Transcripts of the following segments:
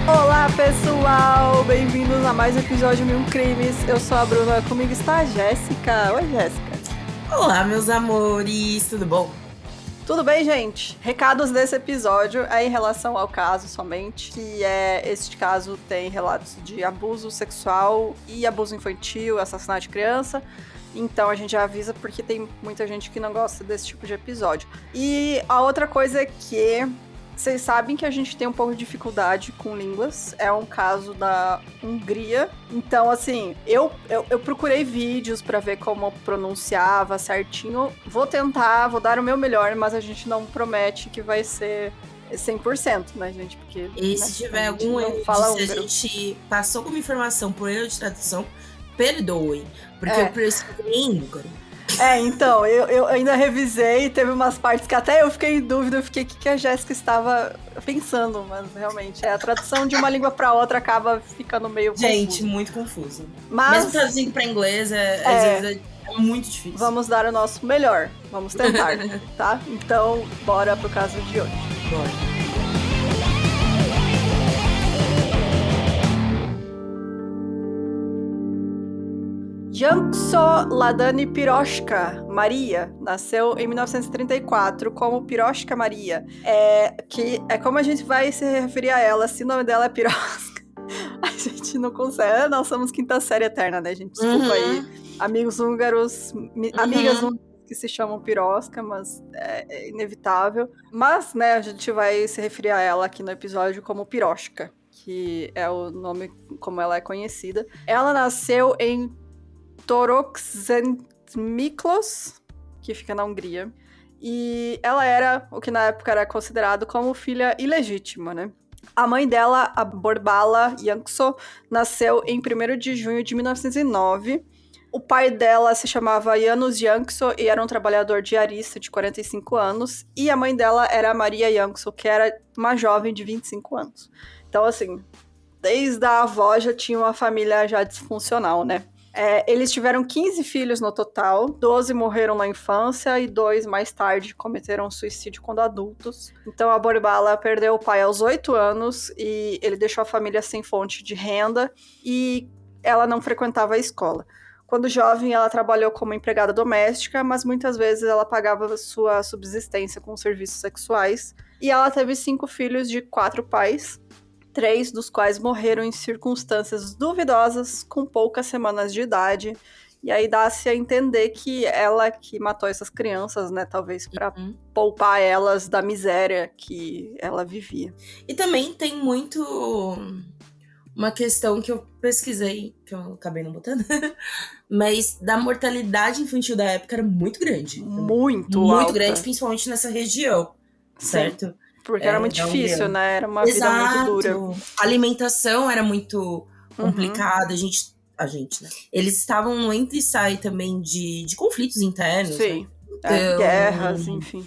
Olá pessoal, bem-vindos a mais um episódio de Mil Crimes. Eu sou a Bruna, comigo está a Jéssica. Oi, Jéssica. Olá, meus amores, tudo bom? Tudo bem, gente? Recados desse episódio é em relação ao caso somente, que este caso tem relatos de abuso sexual e abuso infantil, assassinato de criança. Então a gente já avisa porque tem muita gente que não gosta desse tipo de episódio. E a outra coisa é que vocês sabem que a gente tem um pouco de dificuldade com línguas. É um caso da Hungria. Então, assim, eu procurei vídeos pra ver como pronunciava certinho. Vou tentar, vou dar o meu melhor, mas a gente não promete que vai ser 100%, né, gente? Porque e se tiver algum erro, se a gente passou como informação por erro de tradução, perdoem. Porque eu pesquisei em húngaro. Então, eu ainda revisei, teve umas partes que até eu fiquei em dúvida, eu fiquei o que a Jéssica estava pensando, mas realmente, a tradução de uma língua pra outra acaba ficando meio confusa. Gente, muito confuso. Mesmo traduzindo pra inglês, às vezes é muito difícil. Vamos dar o nosso melhor, vamos tentar, tá? Então, bora pro caso de hoje. Bora. Jankso Ladany Piroshka Maria nasceu em 1934 como Piroshka Maria. Que é como a gente vai se referir a ela, se o nome dela é Piroshka. A gente não consegue. Nós somos quinta série eterna, né, gente? Desculpa aí. Amigos húngaros, amigas húngaras que se chamam Piroshka, mas é inevitável. Mas, né, a gente vai se referir a ela aqui no episódio como Piroshka, que é o nome como ela é conhecida. Ela nasceu em Torokzentmiklos, que fica na Hungria. E ela era o que na época era considerado como filha ilegítima, né? A mãe dela, a Borbala Jankso, nasceu em 1º de junho de 1909. O pai dela se chamava Janusz Jankso e era um trabalhador diarista de 45 anos. E a mãe dela era Maria Jankso, que era uma jovem de 25 anos. Então, assim, desde a avó já tinha uma família já disfuncional, né? Eles tiveram 15 filhos no total, 12 morreram na infância e 2 mais tarde cometeram suicídio quando adultos. Então a Borbala perdeu o pai aos 8 anos e ele deixou a família sem fonte de renda e ela não frequentava a escola. Quando jovem, ela trabalhou como empregada doméstica, mas muitas vezes ela pagava sua subsistência com serviços sexuais. E ela teve 5 filhos de 4 pais, 3 dos quais morreram em circunstâncias duvidosas, com poucas semanas de idade. E aí dá-se a entender que ela que matou essas crianças, né? Talvez para poupar elas da miséria que ela vivia. E também tem muito uma questão que eu pesquisei, que eu acabei não botando, mas da mortalidade infantil da época era muito grande. Muito alta. Grande, principalmente nessa região, certo? Porque era muito difícil, né? Era uma vida muito dura. A alimentação era muito complicada. A gente, né? Eles estavam no entra e sai também de conflitos internos. Sim. Né? Então, guerras, enfim.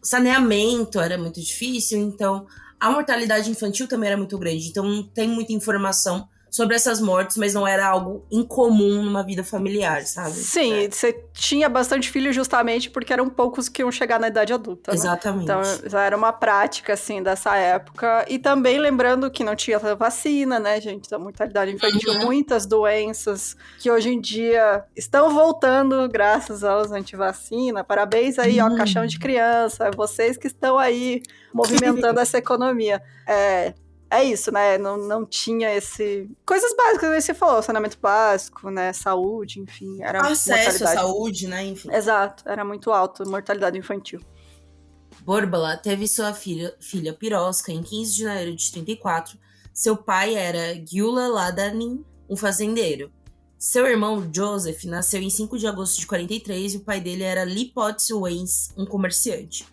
Saneamento era muito difícil. Então, a mortalidade infantil também era muito grande. Então, não tem muita informação sobre essas mortes, mas não era algo incomum numa vida familiar, sabe? Sim, você tinha bastante filhos justamente porque eram poucos que iam chegar na idade adulta, né? Exatamente. Então, já era uma prática, assim, dessa época. E também lembrando que não tinha vacina, né, gente? Da mortalidade infantil, muitas doenças que hoje em dia estão voltando graças aos antivacina. Parabéns aí, ó, caixão de criança. Vocês que estão aí movimentando essa economia. É isso, né? Não tinha esse... Coisas básicas, aí você falou, saneamento básico, né? Saúde, enfim. Era acesso à saúde, né? Enfim. Exato, era muito alto, mortalidade infantil. Borbala teve sua filha Piroshka em 15 de janeiro de 34. Seu pai era Gyula Ladany, um fazendeiro. Seu irmão Joseph nasceu em 5 de agosto de 43 e o pai dele era Lipot Wens, um comerciante.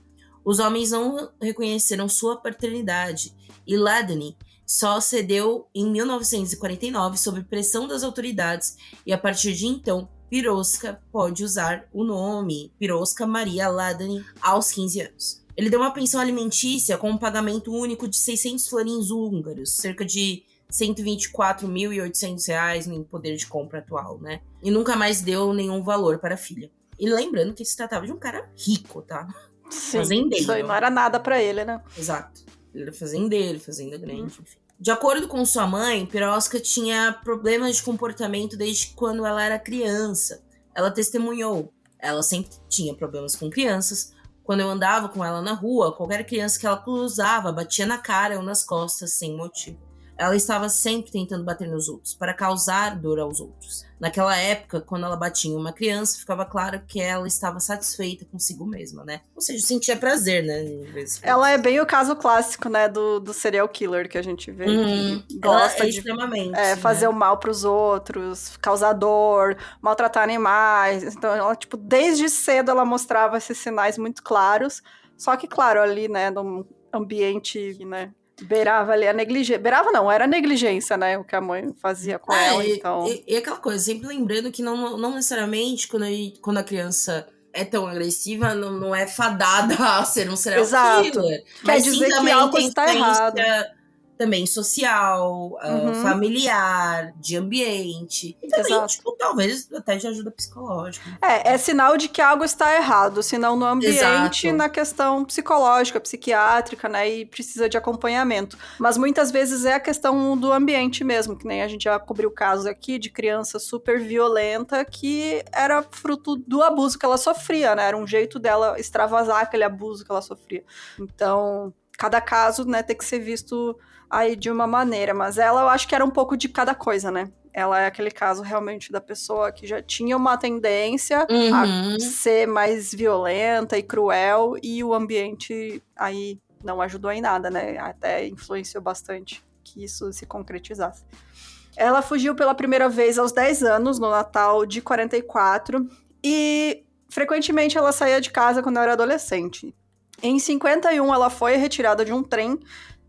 Os homens não reconheceram sua paternidade e Ladany só cedeu em 1949 sob pressão das autoridades e a partir de então Piroshka pode usar o nome Piroshka Maria Ladany aos 15 anos. Ele deu uma pensão alimentícia com um pagamento único de 600 florins húngaros, cerca de R$124.800 no poder de compra atual, né? E nunca mais deu nenhum valor para a filha. E lembrando que se tratava de um cara rico, tá? Sim, isso aí não era nada pra ele, né? Exato. Ele era fazendeiro, fazenda grande, enfim. De acordo com sua mãe, Piroska tinha problemas de comportamento desde quando ela era criança. Ela testemunhou. Ela sempre tinha problemas com crianças. Quando eu andava com ela na rua, qualquer criança que ela cruzava batia na cara ou nas costas sem motivo. Ela estava sempre tentando bater nos outros, para causar dor aos outros. Naquela época, quando ela batia em uma criança, ficava claro que ela estava satisfeita consigo mesma, né? Ou seja, sentia prazer, né? Ela é bem o caso clássico, né, do serial killer que a gente vê. Que gosta de fazer o mal pros outros, causar dor, maltratar animais. Então, ela, tipo, desde cedo ela mostrava esses sinais muito claros. Só que, claro, ali, né, num ambiente, né, beirava ali a negligência. Beirava não, era negligência, né? O que a mãe fazia com ela, então... E aquela coisa, sempre lembrando que não necessariamente quando a criança é tão agressiva, não é fadada a ser um serial killer. Quer dizer que algo está errado. Também social, familiar, de ambiente. E também, tipo, talvez até de ajuda psicológica. É sinal de que algo está errado, se não no ambiente, na questão psicológica, psiquiátrica, né, e precisa de acompanhamento. Mas muitas vezes é a questão do ambiente mesmo, que nem a gente já cobriu casos aqui de criança super violenta que era fruto do abuso que ela sofria, né, era um jeito dela extravasar aquele abuso que ela sofria. Então, cada caso, né, tem que ser visto aí de uma maneira, mas ela eu acho que era um pouco de cada coisa, né? Ela é aquele caso realmente da pessoa que já tinha uma tendência a ser mais violenta e cruel, e o ambiente aí não ajudou em nada, né? Até influenciou bastante que isso se concretizasse. Ela fugiu pela primeira vez aos 10 anos, no Natal de 44, e frequentemente ela saía de casa quando era adolescente. Em 51, ela foi retirada de um trem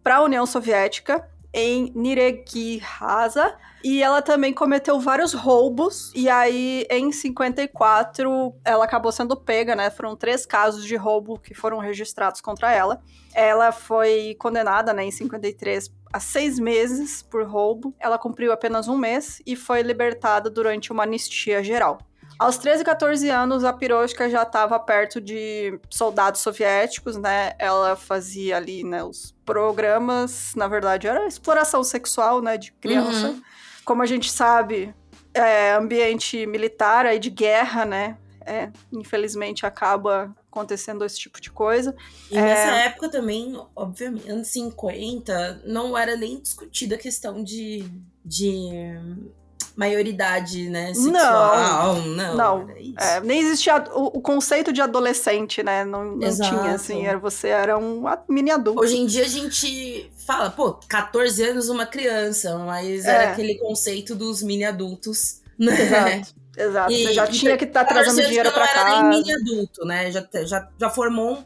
para a União Soviética, em Nyíregyháza, e ela também cometeu vários roubos, e aí em 54 ela acabou sendo pega, né? Foram 3 casos de roubo que foram registrados contra ela. Ela foi condenada, né, em 53 a 6 meses por roubo. Ela cumpriu apenas 1 mês e foi libertada durante uma anistia geral. Aos 13 e 14 anos, a Piroshka já estava perto de soldados soviéticos, né? Ela fazia ali, né, os programas, na verdade, era exploração sexual, né, de criança. Como a gente sabe, ambiente militar aí de guerra, né? Infelizmente acaba acontecendo esse tipo de coisa. E nessa época também, obviamente, anos 50, não era nem discutida a questão de maioridade, né, sexual, não. Nem existia o conceito de adolescente, né, não tinha, assim, você era um mini adulto. Hoje em dia a gente fala, 14 anos uma criança, mas era aquele conceito dos mini adultos, né? Exato. Você já tinha que estar trazendo dinheiro pra casa. Não era nem mini adulto, né, já formou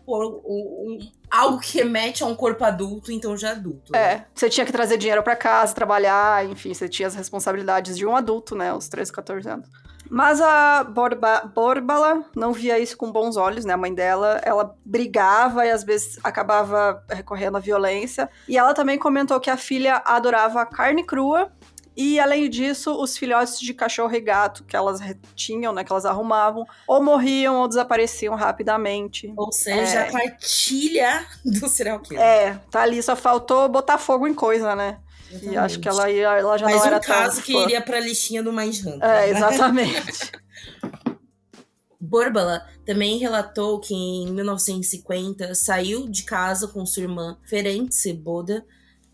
algo que remete a um corpo adulto, então já adulto. Né? Você tinha que trazer dinheiro pra casa, trabalhar, enfim, você tinha as responsabilidades de um adulto, né, aos 13, 14 anos. Mas a Borbala não via isso com bons olhos, né, a mãe dela, ela brigava e às vezes acabava recorrendo à violência. E ela também comentou que a filha adorava carne crua. E, além disso, os filhotes de cachorro e gato que elas tinham, né, que elas arrumavam, ou morriam ou desapareciam rapidamente. Ou seja, a cartilha do serial killer. Tá ali, só faltou botar fogo em coisa, né? Exatamente. E acho que ela já não era tão um caso que iria pra listinha do Mindhunter. Exatamente. Borbala também relatou que em 1950 saiu de casa com sua irmã Ferenc Boda,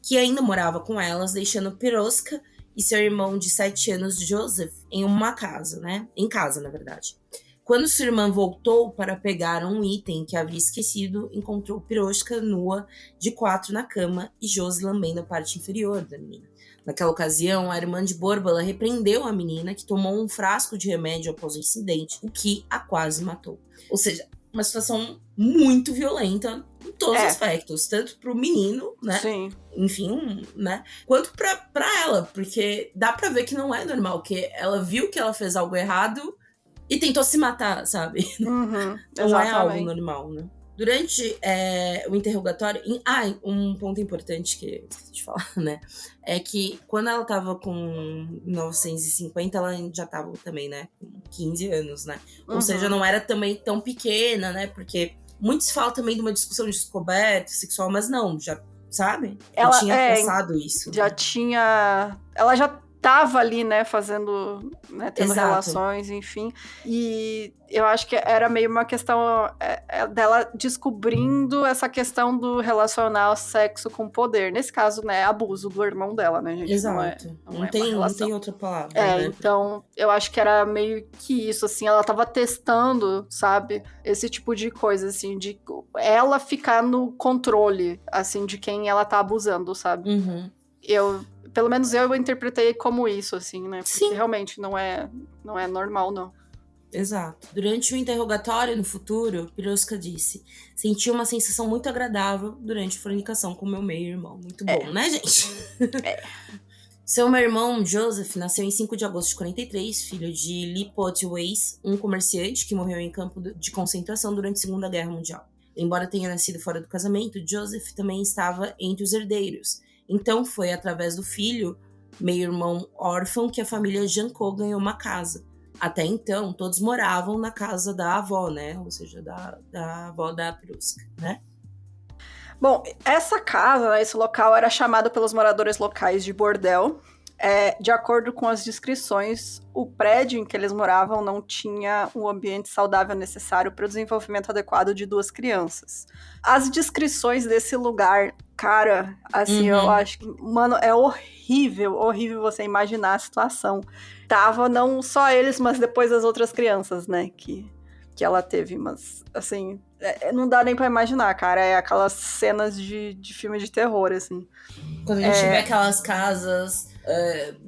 que ainda morava com elas, deixando Piroshka e seu irmão de 7 anos, Joseph, em uma casa, né? Em casa, na verdade. Quando sua irmã voltou para pegar um item que havia esquecido, encontrou Piroshka nua, de 4 na cama, e Josie lambendo a parte inferior da menina. Naquela ocasião, a irmã de Borbala repreendeu a menina, que tomou um frasco de remédio após o incidente, o que a quase matou. Ou seja, uma situação muito violenta em todos os aspectos, tanto pro menino, né? Sim. Enfim, né? Quanto pra ela, porque dá pra ver que não é normal, que ela viu que ela fez algo errado e tentou se matar, sabe? Não é algo normal, né? Durante o interrogatório... um ponto importante que eu esqueci de falar, né? É que quando ela tava com 1950, ela já tava também, né? Com 15 anos, né? Ou seja, não era também tão pequena, né? Porque muitos falam também de uma discussão de descoberta sexual, mas não, já sabe? Ela Já tinha passado isso. Ela já tava ali, né, fazendo, né, tendo Exato. relações, enfim. E eu acho que era meio uma questão dela descobrindo essa questão do relacionar o sexo com poder. Nesse caso, né, abuso do irmão dela, né, gente? Exato. Não é uma relação. Não tem outra palavra, né? Então, eu acho que era meio que isso, assim, ela tava testando, sabe, esse tipo de coisa, assim, de ela ficar no controle, assim, de quem ela tá abusando, sabe? Uhum. Pelo menos eu interpretei como isso, assim, né? Porque Sim. realmente não é normal, não. Exato. Durante o interrogatório no futuro, Piroska disse: senti uma sensação muito agradável durante a fornicação com meu meio-irmão. Muito bom, né, gente? Seu meio-irmão, Joseph, nasceu em 5 de agosto de 43, filho de Leopold Weiss, um comerciante que morreu em campo de concentração durante a Segunda Guerra Mundial. Embora tenha nascido fora do casamento, Joseph também estava entre os herdeiros. Então foi através do filho, meio-irmão órfão, que a família Janko ganhou uma casa. Até então, todos moravam na casa da avó, né? Ou seja, da avó da Piroska, né? Bom, essa casa, né, esse local era chamado pelos moradores locais de bordel. De acordo com as descrições, o prédio em que eles moravam não tinha o ambiente saudável necessário para o desenvolvimento adequado de 2 crianças. As descrições desse lugar, cara, assim, eu acho que, mano, é horrível você imaginar a situação. Tava não só eles, mas depois as outras crianças, né, que ela teve, mas, assim, não dá nem pra imaginar, cara. É aquelas cenas de filme de terror, assim. Quando a gente vê aquelas casas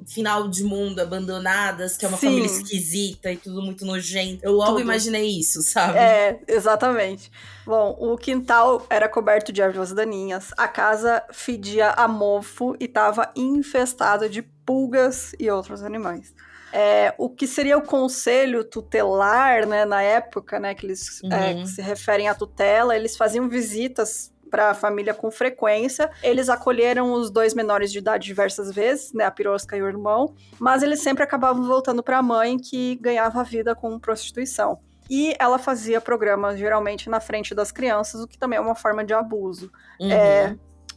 final de mundo, abandonadas, que é uma família esquisita e tudo muito nojento. Eu logo imaginei isso, sabe? Exatamente. Bom, o quintal era coberto de ervas daninhas, a casa fedia a mofo e estava infestada de pulgas e outros animais. O que seria o conselho tutelar, né, na época, né, que eles que se referem à tutela, eles faziam visitas para a família com frequência. Eles acolheram os 2 menores de idade diversas vezes, né, a Piroska e o irmão, mas eles sempre acabavam voltando para a mãe, que ganhava vida com prostituição. E ela fazia programas, geralmente, na frente das crianças, o que também é uma forma de abuso.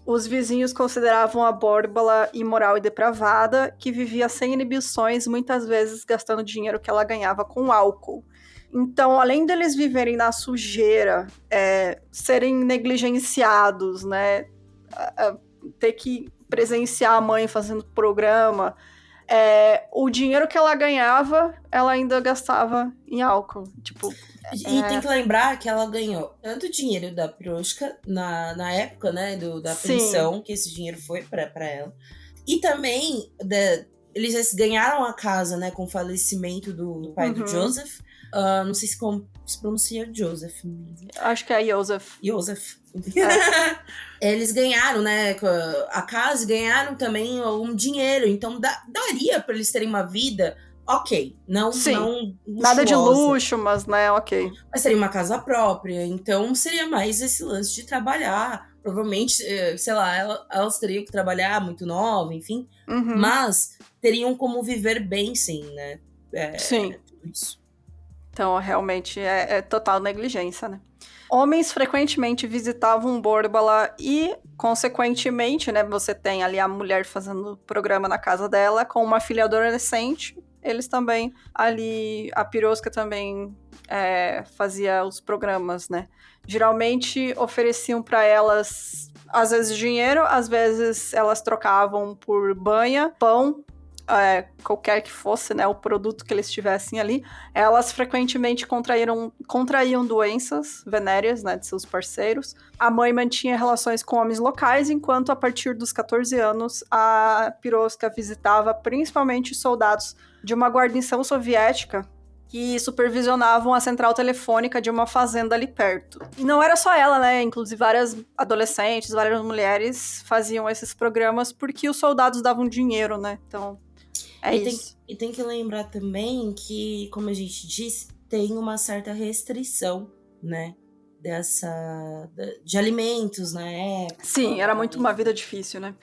Os vizinhos consideravam a Bôrbala imoral e depravada, que vivia sem inibições, muitas vezes gastando dinheiro que ela ganhava com álcool. Então, além deles viverem na sujeira, serem negligenciados, né, ter que presenciar a mãe fazendo programa, o dinheiro que ela ganhava, ela ainda gastava em álcool. Tipo, E tem que lembrar que ela ganhou tanto dinheiro da Piroska na época, né, da pensão, que esse dinheiro foi pra ela. E também, eles ganharam a casa, né, com o falecimento do pai do Joseph. Não sei como se pronuncia Joseph. Acho que é Joseph. Eles ganharam, né, a casa, e ganharam também um dinheiro. Então, daria pra eles terem uma vida... Ok, não luxuosa. Nada de luxo, mas, né, ok. Mas seria uma casa própria, então seria mais esse lance de trabalhar. Provavelmente, sei lá, elas teriam que trabalhar muito nova, enfim. Mas teriam como viver bem, sim, né? Tudo isso. Então, realmente, é total negligência, né? Homens frequentemente visitavam Bôrbala e, consequentemente, né, você tem ali a mulher fazendo programa na casa dela com uma filha adolescente. Eles também, ali, a Piroska também fazia os programas, né? Geralmente ofereciam para elas, às vezes, dinheiro, às vezes elas trocavam por banha, pão, qualquer que fosse, né, o produto que eles tivessem ali. Elas frequentemente contraíam doenças venéreas, né, de seus parceiros. A mãe mantinha relações com homens locais, enquanto a partir dos 14 anos a Piroska visitava principalmente soldados de uma guarnição soviética que supervisionavam a central telefônica de uma fazenda ali perto. E não era só ela, né? Inclusive várias adolescentes, várias mulheres faziam esses programas porque os soldados davam dinheiro, né? Então, isso. E tem que lembrar também que, como a gente disse, tem uma certa restrição, né? De alimentos na época. Sim, era muito uma vida difícil, né?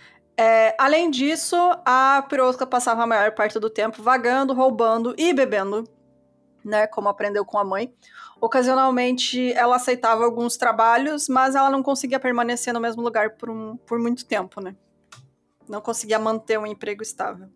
Além disso, a Piroska passava a maior parte do tempo vagando, roubando e bebendo. né, como aprendeu com a mãe. Ocasionalmente, ela aceitava alguns trabalhos, mas ela não conseguia permanecer no mesmo lugar por muito tempo, né? Não conseguia manter um emprego estável.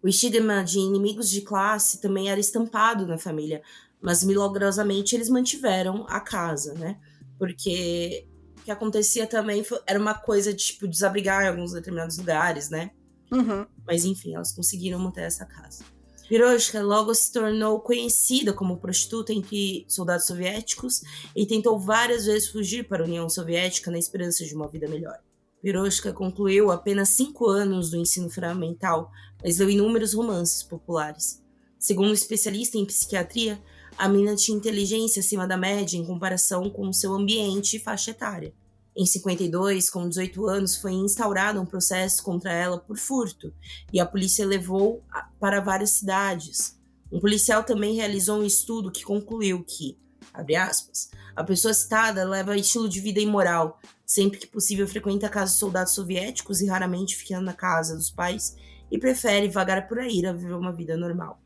O estigma de inimigos de classe também era estampado na família, mas milagrosamente eles mantiveram a casa, né? Porque o que acontecia também era uma coisa de, tipo, desabrigar em alguns determinados lugares, né? Uhum. Mas enfim, elas conseguiram manter essa casa. Piroshka logo se tornou conhecida como prostituta entre soldados soviéticos e tentou várias vezes fugir para a União Soviética na esperança de uma vida melhor. Piroshka concluiu apenas 5 anos do ensino fundamental, mas leu inúmeros romances populares. Segundo um especialista em psiquiatria, a menina tinha inteligência acima da média em comparação com seu ambiente e faixa etária. Em 52, com 18 anos, foi instaurado um processo contra ela por furto, e a polícia levou para várias cidades. Um policial também realizou um estudo que concluiu que, abre aspas, a pessoa citada leva estilo de vida imoral, sempre que possível frequenta a casa de soldados soviéticos e raramente fica na casa dos pais, e prefere vagar por aí a viver uma vida normal.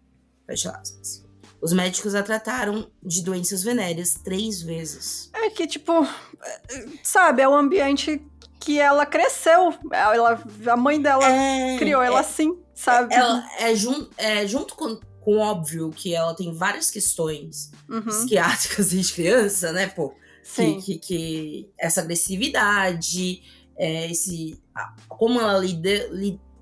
Fecha aspas. Os médicos a trataram de doenças venéreas 3 vezes. É que, tipo, sabe, é o ambiente que ela cresceu. A mãe dela criou ela assim, sabe? Ela junto com óbvio que ela tem várias questões psiquiátricas desde criança, né, pô? Sim. Que essa agressividade, como ela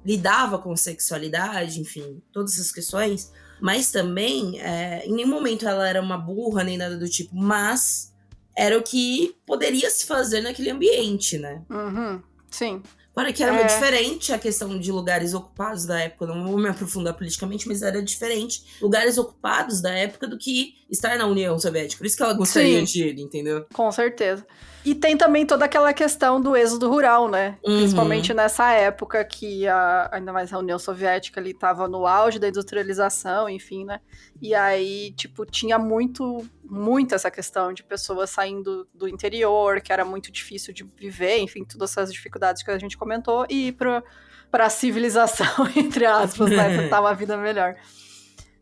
lidava com sexualidade, enfim, todas essas questões. Mas também, em nenhum momento ela era uma burra, nem nada do tipo. Mas era o que poderia se fazer naquele ambiente, né? Uhum. Sim. Para que era muito diferente a questão de lugares ocupados da época. Não vou me aprofundar politicamente, mas era diferente. Lugares ocupados da época do que estar na União Soviética. Por isso que ela gostaria de ir, entendeu? Com certeza. E tem também toda aquela questão do êxodo rural, né? Principalmente nessa época que ainda mais a União Soviética ali estava no auge da industrialização, enfim, né? E aí, tipo, tinha muito essa questão de pessoas saindo do interior, que era muito difícil de viver, enfim, todas essas dificuldades que a gente comentou, e ir pra civilização, entre aspas, né? Tentar uma vida melhor.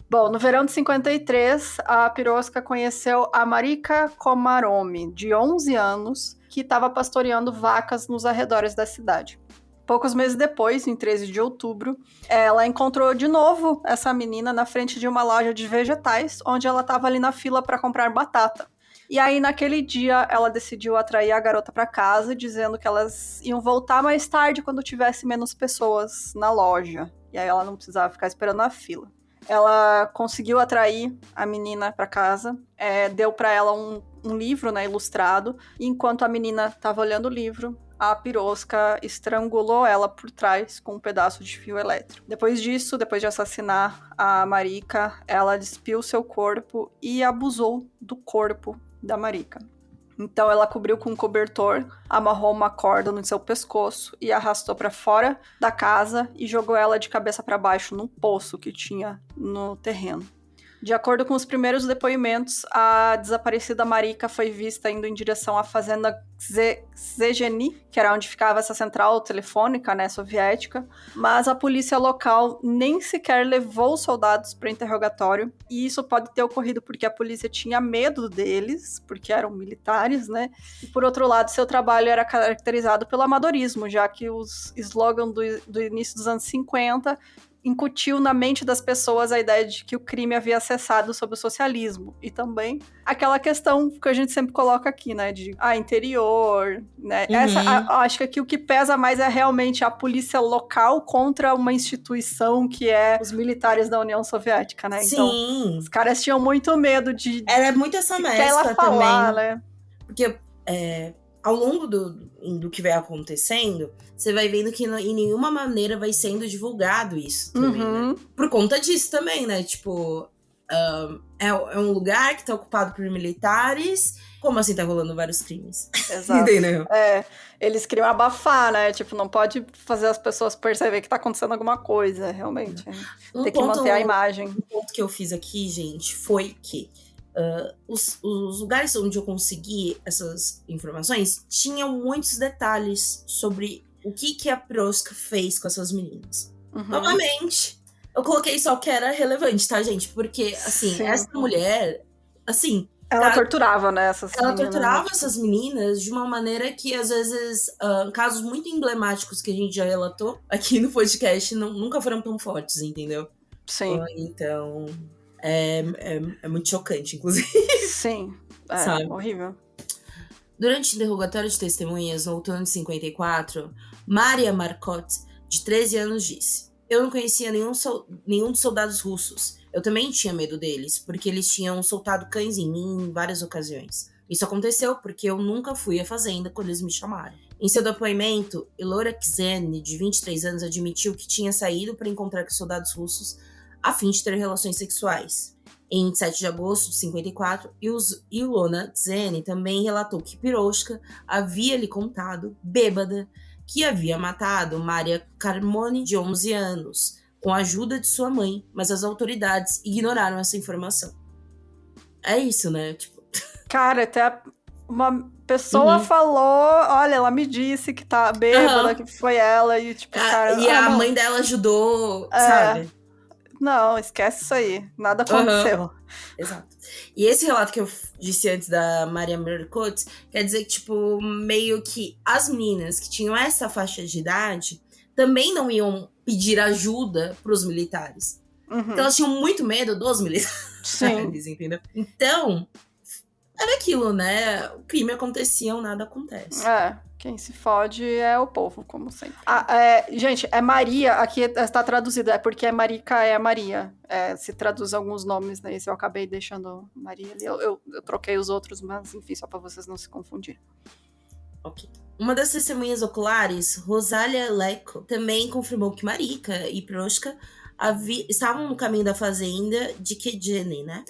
Bom, no verão de 53, a Piroshka conheceu a Marika Komaromi, de 11 anos, que estava pastoreando vacas nos arredores da cidade. Poucos meses depois, em 13 de outubro, ela encontrou de novo essa menina na frente de uma loja de vegetais, onde ela estava ali na fila para comprar batata. E aí, naquele dia, ela decidiu atrair a garota para casa, dizendo que elas iam voltar mais tarde quando tivesse menos pessoas na loja. E aí ela não precisava ficar esperando na fila. Ela conseguiu atrair a menina para casa, deu para ela um livro, né, ilustrado, e enquanto a menina estava olhando o livro, a Piroshka estrangulou ela por trás com um pedaço de fio elétrico. Depois disso, depois de assassinar a Marika, ela despiu seu corpo e abusou do corpo da Marika. Então ela cobriu com um cobertor, amarrou uma corda no seu pescoço e arrastou para fora da casa e jogou ela de cabeça para baixo num poço que tinha no terreno. De acordo com os primeiros depoimentos, a desaparecida Marika foi vista indo em direção à fazenda Zhezheny, que era onde ficava essa central telefônica, né, soviética, mas a polícia local nem sequer levou os soldados para interrogatório, e isso pode ter ocorrido porque a polícia tinha medo deles, porque eram militares, né, e por outro lado, seu trabalho era caracterizado pelo amadorismo, já que os slogans do início dos anos 50 incutiu na mente das pessoas a ideia de que o crime havia cessado sob o socialismo. E também aquela questão que a gente sempre coloca aqui, né? De interior, né? Acho que aqui o que pesa mais é realmente a polícia local contra uma instituição que é os militares da União Soviética, né? Sim. Então, os caras tinham muito medo de... Era muito essa mescla ela falar, também. né? Porque... ao longo do que vai acontecendo, você vai vendo que em nenhuma maneira vai sendo divulgado isso também, né? Por conta disso também, né? Tipo, é um lugar que tá ocupado por militares. Como assim tá rolando vários crimes? Exato. Entendeu? Eles queriam abafar, né? Tipo, não pode fazer as pessoas perceber que tá acontecendo alguma coisa, realmente. Tem que manter a imagem. Um ponto que eu fiz aqui, gente, foi que os lugares onde eu consegui essas informações tinham muitos detalhes sobre o que a Piroshka fez com essas meninas. Novamente, Eu coloquei só o que era relevante, tá, gente? Porque, assim, Sim. essa mulher, assim, Ela torturava, né, essas ela meninas, né, torturava tipo, essas meninas de uma maneira que, às vezes, casos muito emblemáticos que a gente já relatou aqui no podcast nunca foram tão fortes, entendeu? sim, Então, é muito chocante, inclusive, sim, sabe? horrível. Durante o interrogatório de testemunhas no outono de 54, Maria Marcotte, de 13 anos, disse: Eu não conhecia nenhum dos soldados russos. Eu também tinha medo deles, porque eles tinham soltado cães em mim em várias ocasiões. Isso aconteceu porque eu nunca fui à fazenda quando eles me chamaram. Em seu depoimento, Ilora Kzene, de 23 anos, admitiu que tinha saído para encontrar com os soldados russos a fim de ter relações sexuais. Em 27 de agosto de 54, Ilona Tzene também relatou que Piroshka havia lhe contado, bêbada, que havia matado Maria Carmone, de 11 anos, com a ajuda de sua mãe, mas as autoridades ignoraram essa informação. É isso, né? Tipo, Cara, até uma pessoa falou, olha, ela me disse que tá bêbada, que foi ela, e tipo, os caras... E a não, mãe dela ajudou, sabe? não, esquece isso aí, nada Aham. aconteceu. Exato. E esse relato que eu disse antes da Maria Mercotte quer dizer que, tipo, meio que as meninas que tinham essa faixa de idade também não iam pedir ajuda pros militares. Então elas tinham muito medo dos militares, Sim, entendeu? Então, era aquilo, né? O crime acontecia, nada acontece. quem se fode é o povo, como sempre. Gente, é Maria, aqui está traduzido, é porque é Marica, é Maria. Se traduz alguns nomes, né? Esse eu acabei deixando Maria ali. Eu troquei os outros, mas enfim, só para vocês não se confundirem. Ok. Uma das testemunhas oculares, Rosália Leco, também confirmou que Marika e Proshka estavam no caminho da fazenda de Kedjene, né?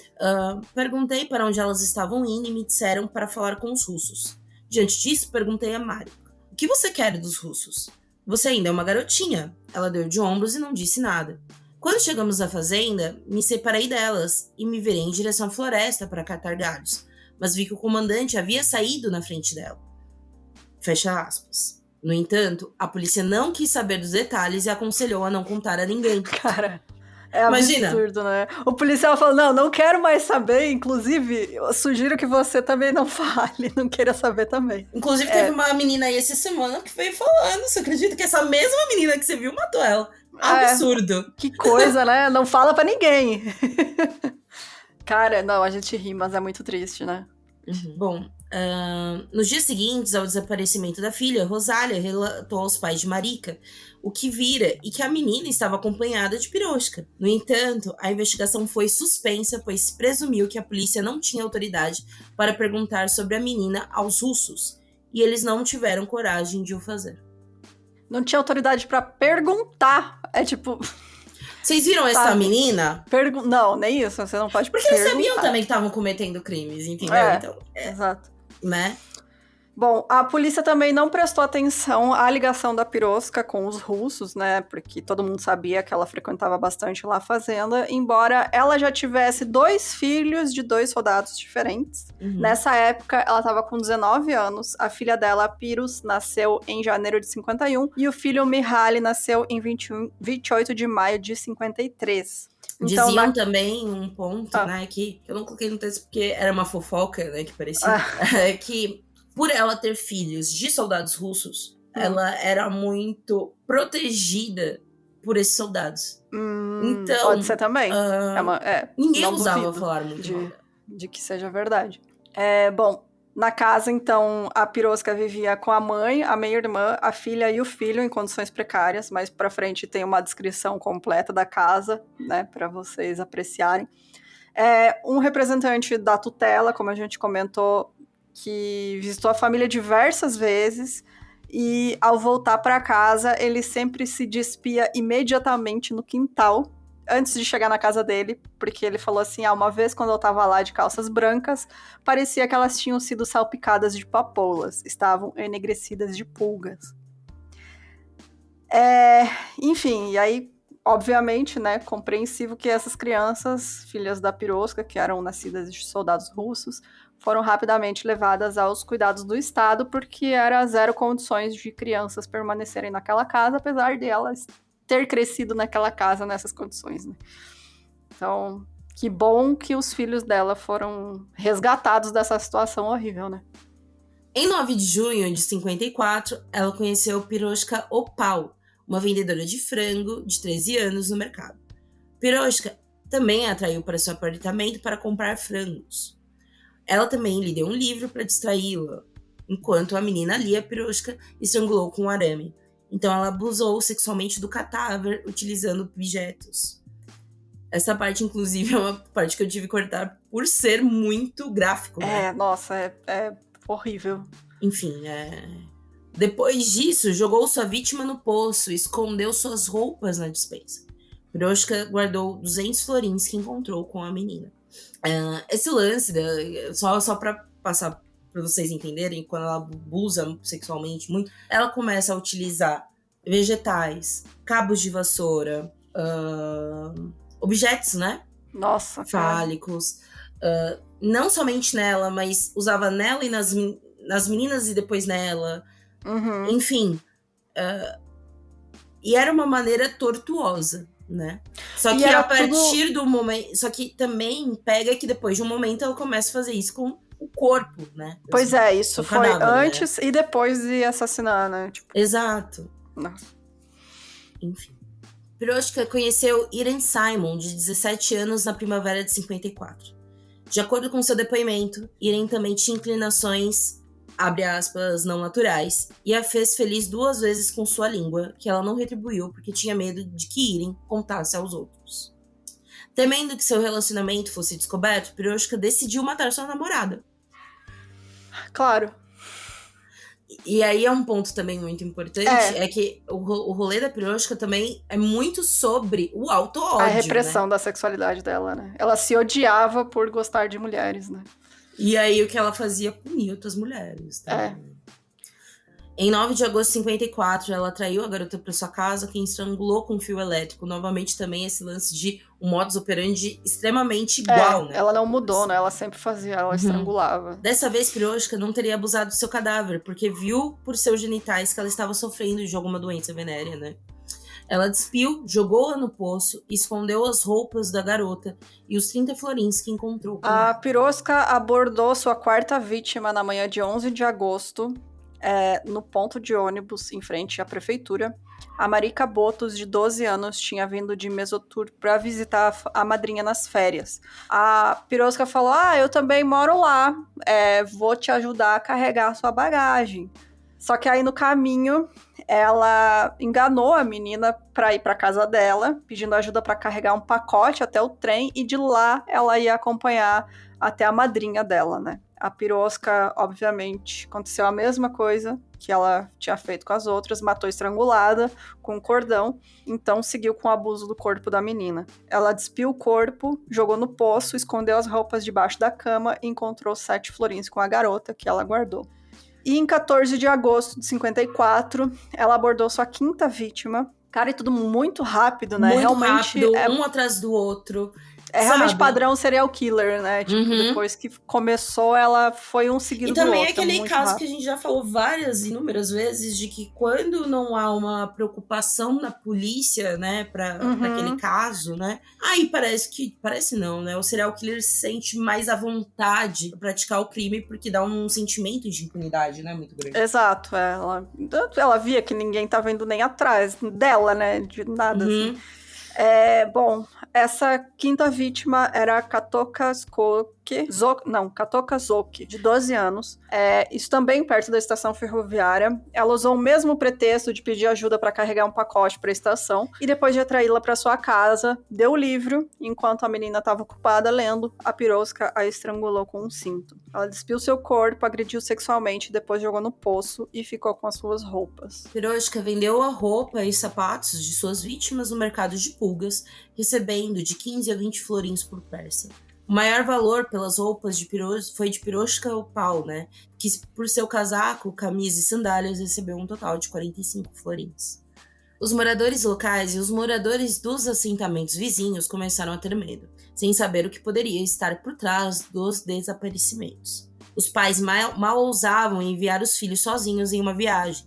Perguntei para onde elas estavam indo e me disseram para falar com os russos. Diante disso, perguntei a Mari: O que você quer dos russos? Você ainda é uma garotinha. Ela deu de ombros e não disse nada. Quando chegamos à fazenda, me separei delas e me virei em direção à floresta para catar galhos, mas vi que o comandante havia saído na frente dela. Fecha aspas. No entanto, a polícia não quis saber dos detalhes e aconselhou a não contar a ninguém. Cara, é Imagina. absurdo, né? O policial falou, não quero mais saber, inclusive, eu sugiro que você também não fale, não queira saber também. Inclusive, teve uma menina aí essa semana que veio falando, você acredita que essa mesma menina que você viu matou ela? Absurdo. Que coisa, né? Não fala pra ninguém. Cara, não, a gente ri, mas é muito triste, né? Bom, nos dias seguintes ao desaparecimento da filha, Rosália relatou aos pais de Marika o que vira e que a menina estava acompanhada de Piroshka. No entanto, a investigação foi suspensa, pois se presumiu que a polícia não tinha autoridade para perguntar sobre a menina aos russos, e eles não tiveram coragem de o fazer. Não tinha autoridade pra perguntar. É tipo... Vocês viram essa menina? Não, nem isso. Você não pode Porque eles sabiam também que estavam cometendo crimes, entendeu? Então, exato. Né? Bom, a polícia também não prestou atenção à ligação da Piroshka com os russos, né? Porque todo mundo sabia que ela frequentava bastante lá a fazenda, embora ela já tivesse 2 filhos de 2 soldados diferentes. Nessa época, ela estava com 19 anos. A filha dela, Pirus, nasceu em janeiro de 51 e o filho Mihaly nasceu em 28 de maio de 53. Então, diziam também um ponto, né, que eu não coloquei no texto porque era uma fofoca, né, que parecia, que por ela ter filhos de soldados russos, ela era muito protegida por esses soldados. Então, pode ser também. Ninguém ousava falar muito de que seja verdade. Bom, na casa, então, a Piroshka vivia com a mãe, a meia-irmã, a filha e o filho em condições precárias. Mais pra frente tem uma descrição completa da casa, né, para vocês apreciarem. Um representante da tutela, como a gente comentou, que visitou a família diversas vezes e, ao voltar para casa, ele sempre se despia imediatamente no quintal, antes de chegar na casa dele, porque ele falou assim, uma vez quando eu tava lá de calças brancas, parecia que elas tinham sido salpicadas de papoulas, estavam enegrecidas de pulgas. Enfim, e aí, obviamente, né, compreensível que essas crianças, filhas da Piroshka, que eram nascidas de soldados russos, foram rapidamente levadas aos cuidados do Estado, porque era zero condições de crianças permanecerem naquela casa, apesar de elas ter crescido naquela casa, nessas condições, né? Então, que bom que os filhos dela foram resgatados dessa situação horrível, né? Em 9 de junho de 54, ela conheceu Piroshka Opal, uma vendedora de frango de 13 anos no mercado. Piroshka também a atraiu para seu apartamento para comprar frangos. Ela também lhe deu um livro para distraí-la, enquanto a menina lia Piroshka estrangulou com um arame. Então ela abusou sexualmente do cadáver utilizando objetos. Essa parte, inclusive, é uma parte que eu tive que cortar por ser muito gráfico, né? Nossa, é horrível. Enfim, depois disso, jogou sua vítima no poço e escondeu suas roupas na despensa. Piroshka guardou 200 florins que encontrou com a menina. Esse lance, só pra passar pra vocês entenderem, quando ela abusa sexualmente muito, ela começa a utilizar vegetais, cabos de vassoura, objetos, né? Nossa, fálicos. Não somente nela, mas usava nela e nas meninas e depois nela. Uhum. Enfim. E era uma maneira tortuosa, né? Só que a partir do momento... Só que também pega que depois de um momento ela começa a fazer isso com o corpo, né? Pois isso foi cadáver, antes, né? E depois de assassinar, né? Tipo... Exato. Nossa. Enfim. Piroshka conheceu Irene Simon, de 17 anos, na primavera de 54. De acordo com seu depoimento, Irene também tinha inclinações, abre aspas, não naturais, e a fez feliz 2 vezes com sua língua, que ela não retribuiu porque tinha medo de que Irene contasse aos outros. Temendo que seu relacionamento fosse descoberto, Piroshka decidiu matar sua namorada. Claro. E aí é um ponto também muito importante, é que o rolê da Piroshka também é muito sobre o auto-ódio, a repressão, né? Da sexualidade dela, né? Ela se odiava por gostar de mulheres, né? E aí o que ela fazia punir outras mulheres. Tá? Em 9 de agosto de 54, ela atraiu a garota para sua casa, que estrangulou com fio elétrico. Novamente também esse lance de um modus operandi extremamente igual, né? Ela não mudou, né? Ela sempre fazia, ela estrangulava. Dessa vez, Piroshka não teria abusado do seu cadáver, porque viu por seus genitais que ela estava sofrendo de alguma doença venérea, né? Ela despiu, jogou-a no poço, escondeu as roupas da garota e os 30 florins que encontrou. A Piroshka abordou sua 4ª vítima na manhã de 11 de agosto, no ponto de ônibus em frente à prefeitura. A Marika Botos, de 12 anos, tinha vindo de Mesotur para visitar a madrinha nas férias. A Piroshka falou, eu também moro lá, vou te ajudar a carregar a sua bagagem. Só que aí no caminho, ela enganou a menina para ir para casa dela, pedindo ajuda para carregar um pacote até o trem, e de lá ela ia acompanhar até a madrinha dela, né? A Piroshka, obviamente, aconteceu a mesma coisa que ela tinha feito com as outras, matou estrangulada com um cordão, então seguiu com o abuso do corpo da menina. Ela despiu o corpo, jogou no poço, escondeu as roupas debaixo da cama e encontrou 7 florins com a garota, que ela guardou. E em 14 de agosto de 54, ela abordou sua 5ª vítima. Cara, é tudo muito rápido, né? Muito realmente rápido, um atrás do outro. Realmente padrão serial killer, né? Tipo, depois que começou, ela foi um seguido do outro. E também é aquele caso rápido que a gente já falou inúmeras vezes, de que quando não há uma preocupação da polícia, né, pra aquele caso, né, aí parece não, né, o serial killer se sente mais à vontade pra praticar o crime, porque dá um sentimento de impunidade, né, muito grande. Exato, ela via que ninguém tá vendo nem atrás dela, né, de nada, assim. Bom, essa 5ª vítima era a Katoka Zoki, de 12 anos. Isso também perto da estação ferroviária. Ela usou o mesmo pretexto de pedir ajuda para carregar um pacote para a estação, e depois de atraí-la para sua casa, deu o livro. Enquanto a menina estava ocupada lendo, a Piroshka a estrangulou com um cinto. Ela despiu seu corpo, agrediu sexualmente, depois jogou no poço e ficou com as suas roupas. Piroshka vendeu a roupa e sapatos de suas vítimas no mercado de pulgas, recebendo de 15 a 20 florins por peça. O maior valor pelas roupas foi de Piroshka Opal, né? Que por seu casaco, camisa e sandálias recebeu um total de 45 florins. Os moradores locais e os moradores dos assentamentos vizinhos começaram a ter medo, sem saber o que poderia estar por trás dos desaparecimentos. Os pais mal ousavam enviar os filhos sozinhos em uma viagem.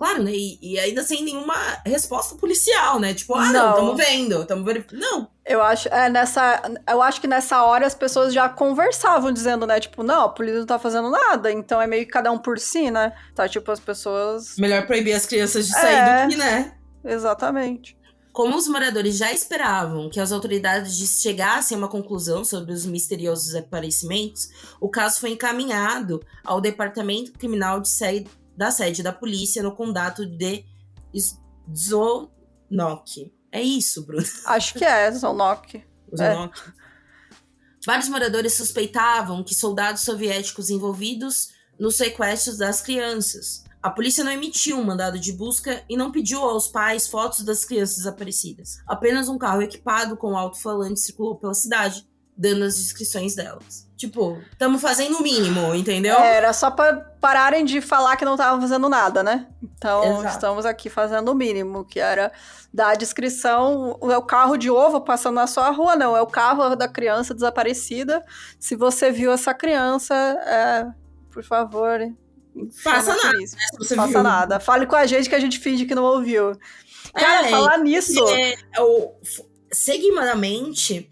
Claro, né? E ainda sem nenhuma resposta policial, né? Tipo, não, Não. tamo vendo, tamo verificando. Não. Eu acho que nessa hora as pessoas já conversavam, dizendo, né? Tipo, não, a polícia não tá fazendo nada, então é meio que cada um por si, né? Tá, tipo, as pessoas. Melhor proibir as crianças de sair do que, né? Exatamente. Como os moradores já esperavam que as autoridades chegassem a uma conclusão sobre os misteriosos desaparecimentos, o caso foi encaminhado ao Departamento Criminal da sede da polícia no condado de Zonok. É isso, Bruno? Acho que é, Zonok. Zonok. Vários moradores suspeitavam que soldados soviéticos envolvidos nos sequestros das crianças. A polícia não emitiu um mandado de busca e não pediu aos pais fotos das crianças desaparecidas. Apenas um carro equipado com alto-falante circulou pela cidade, dando as descrições delas. Tipo, estamos fazendo o mínimo, entendeu? Era só pra pararem de falar que não estavam fazendo nada, né? Então, Exato. Estamos aqui fazendo o mínimo, que era dar a descrição, é o carro de ovo passando na sua rua, não, é o carro da criança desaparecida. Se você viu essa criança, por favor, faça nada, né, se você faça viu. nada. Fale com a gente que a gente finge que não ouviu. Cara, falar nisso... Seguidamente,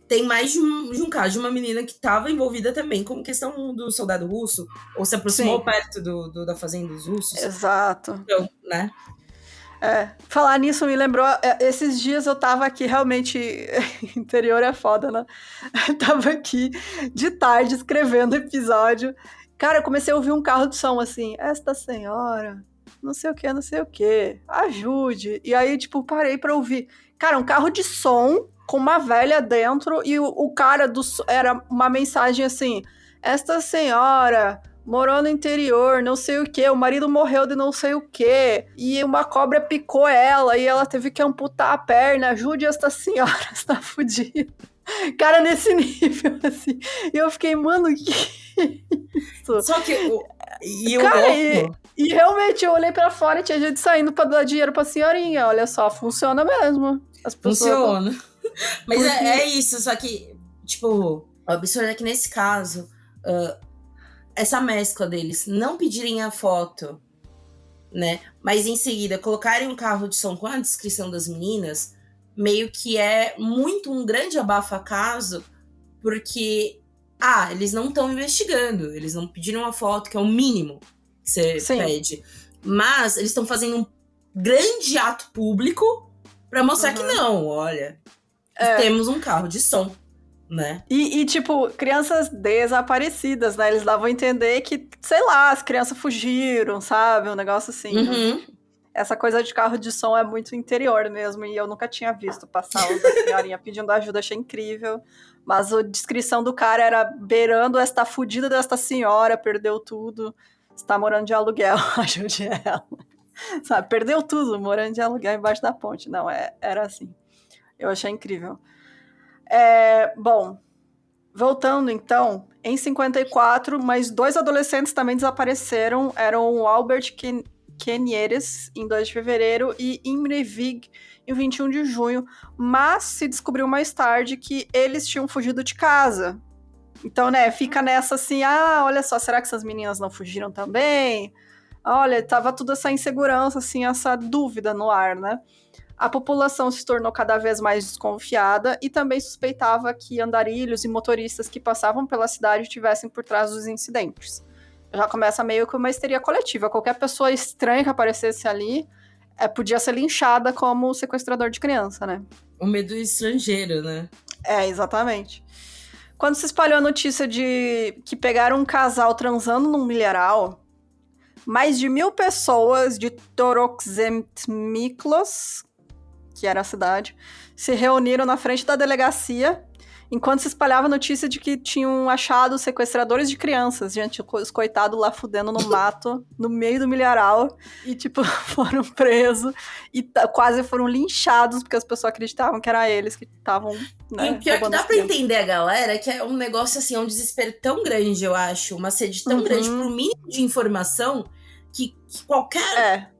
tem mais de um caso de uma menina que estava envolvida também com questão do soldado russo, ou se aproximou perto da fazenda dos russos. Exato. Então, né? Falar nisso me lembrou, esses dias eu tava aqui, realmente, interior é foda, né? Tava aqui de tarde escrevendo episódio. Cara, eu comecei a ouvir um carro de som assim, esta senhora, não sei o que, ajude. E aí, tipo, parei pra ouvir. Cara, um carro de som com uma velha dentro e o cara era uma mensagem assim, esta senhora... morou no interior, não sei o que, o marido morreu de não sei o que, e uma cobra picou ela, e ela teve que amputar a perna, ajude esta senhora, está fodida. Cara, nesse nível, assim, e eu fiquei, mano, que isso? Só que, e realmente, eu olhei pra fora e tinha gente saindo pra dar dinheiro pra senhorinha, olha só, funciona mesmo. As pessoas... Funciona. Mas é isso, só que, tipo, o absurdo é que nesse caso... essa mescla deles não pedirem a foto, né? Mas em seguida colocarem um carro de som com a descrição das meninas, meio que é muito um grande abafa-caso, porque eles não estão investigando, eles não pediram uma foto, que é o mínimo que você pede. Mas eles estão fazendo um grande ato público para mostrar que não, olha, temos um carro de som. Né? E, tipo, crianças desaparecidas, né? Eles davam a entender que, sei lá, as crianças fugiram, sabe? Um negócio assim. Uhum. Né? Essa coisa de carro de som é muito interior mesmo, e eu nunca tinha visto passar o da senhorinha pedindo ajuda, achei incrível. Mas a descrição do cara era beirando esta fudida desta senhora, perdeu tudo, está morando de aluguel, ajude ela. Sabe, perdeu tudo, morando de aluguel embaixo da ponte. Não, era assim. Eu achei incrível. Bom, voltando então, em 54, mais 2 adolescentes também desapareceram, eram o Albert Kenieres, em 2 de fevereiro, e Imre Vig, em 21 de junho, mas se descobriu mais tarde que eles tinham fugido de casa. Então, né, fica nessa assim, olha só, será que essas meninas não fugiram também? Olha, tava tudo essa insegurança, assim, essa dúvida no ar, né? A população se tornou cada vez mais desconfiada e também suspeitava que andarilhos e motoristas que passavam pela cidade estivessem por trás dos incidentes. Já começa meio que uma histeria coletiva. Qualquer pessoa estranha que aparecesse ali podia ser linchada como sequestrador de criança, né? O medo estrangeiro, né? Exatamente. Quando se espalhou a notícia de que pegaram um casal transando num milharal, mais de 1.000 pessoas de Toroxemtmiklos, que era a cidade, se reuniram na frente da delegacia, enquanto se espalhava a notícia de que tinham achado sequestradores de crianças, gente, os coitados lá fudendo no mato, no meio do milharal, e, tipo, foram presos, e quase foram linchados, porque as pessoas acreditavam que era eles que estavam, né, e o pior que dá pra entender a galera, que é um negócio, assim, é um desespero tão grande, eu acho, uma sede tão grande por um mínimo de informação, que qualquer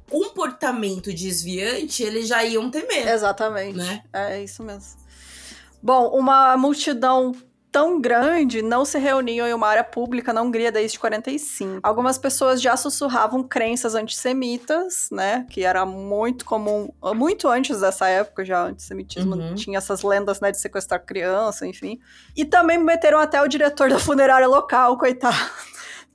comportamento desviante, eles já iam ter medo. Exatamente. Né? É isso mesmo. Bom, uma multidão tão grande não se reuniam em uma área pública na Hungria desde 45. Algumas pessoas já sussurravam crenças antissemitas, né? Que era muito comum, muito antes dessa época já, o antissemitismo tinha essas lendas, né, de sequestrar criança, enfim. E também meteram até o diretor da funerária local, coitado.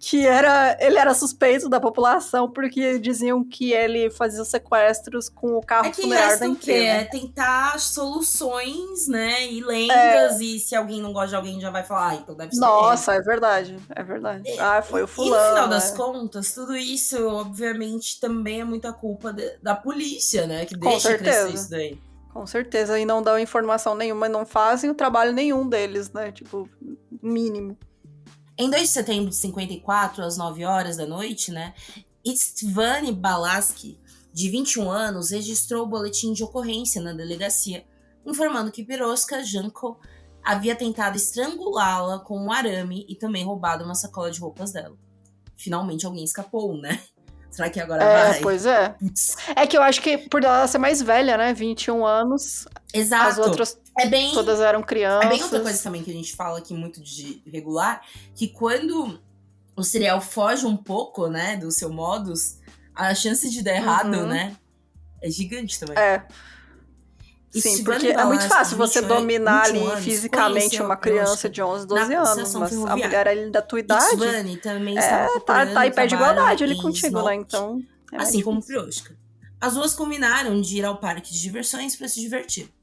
Que ele era suspeito da população porque diziam que ele fazia sequestros com o carro funerário da empresa. É tentar soluções, né, e lendas, e se alguém não gosta de alguém já vai falar, então deve ser. Nossa, é verdade. Foi o fulano. E no final das contas, tudo isso, obviamente, também é muita culpa da polícia, né, que deixa crescer isso daí. Com certeza, e não dão informação nenhuma, não fazem o trabalho nenhum deles, né, tipo, mínimo. Em 2 de setembro de 54, às 9 horas da noite, né, István Balaski, de 21 anos, registrou o boletim de ocorrência na delegacia, informando que Piroska Janko havia tentado estrangulá-la com um arame e também roubado uma sacola de roupas dela. Finalmente alguém escapou, né? Será que agora vai? Pois é. Putz. É que eu acho que por ela ser mais velha, né? 21 anos. Exato. As outras todas eram crianças. É bem outra coisa também que a gente fala aqui muito de regular, que quando o serial foge um pouco, né, do seu modus, a chance de dar errado, né, é gigante também. Sim, porque é muito fácil você dominar ali fisicamente uma criança de 11, 12 anos, mas a mulher ali da tua idade também tá aí pé de igualdade ali contigo, né? Então, assim como Piroska. As duas combinaram de ir ao parque de diversões para se divertir.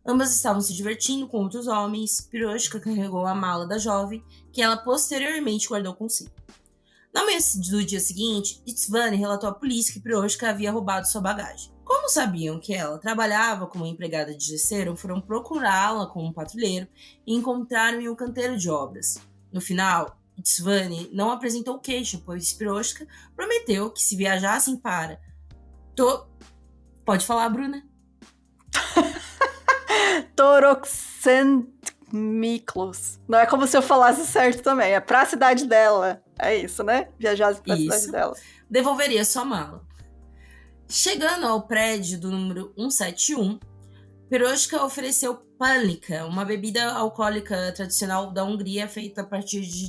Ambas estavam se divertindo com outros homens. Piroska carregou a mala da jovem, que ela posteriormente guardou consigo. Na manhã do dia seguinte, István relatou à polícia que Piroska havia roubado sua bagagem. Como sabiam que ela trabalhava como empregada de gesseiro, foram procurá-la com um patrulheiro e encontraram em um canteiro de obras. No final, István não apresentou queixa, pois Piroska prometeu que se viajassem para... Pode falar, Bruna? Toroxentmiklos. Não é como se eu falasse certo também. É pra cidade dela. É isso, né? Viajar pra cidade dela. Devolveria sua mala. Chegando ao prédio do número 171, Piroska ofereceu pálnica, uma bebida alcoólica tradicional da Hungria feita a partir de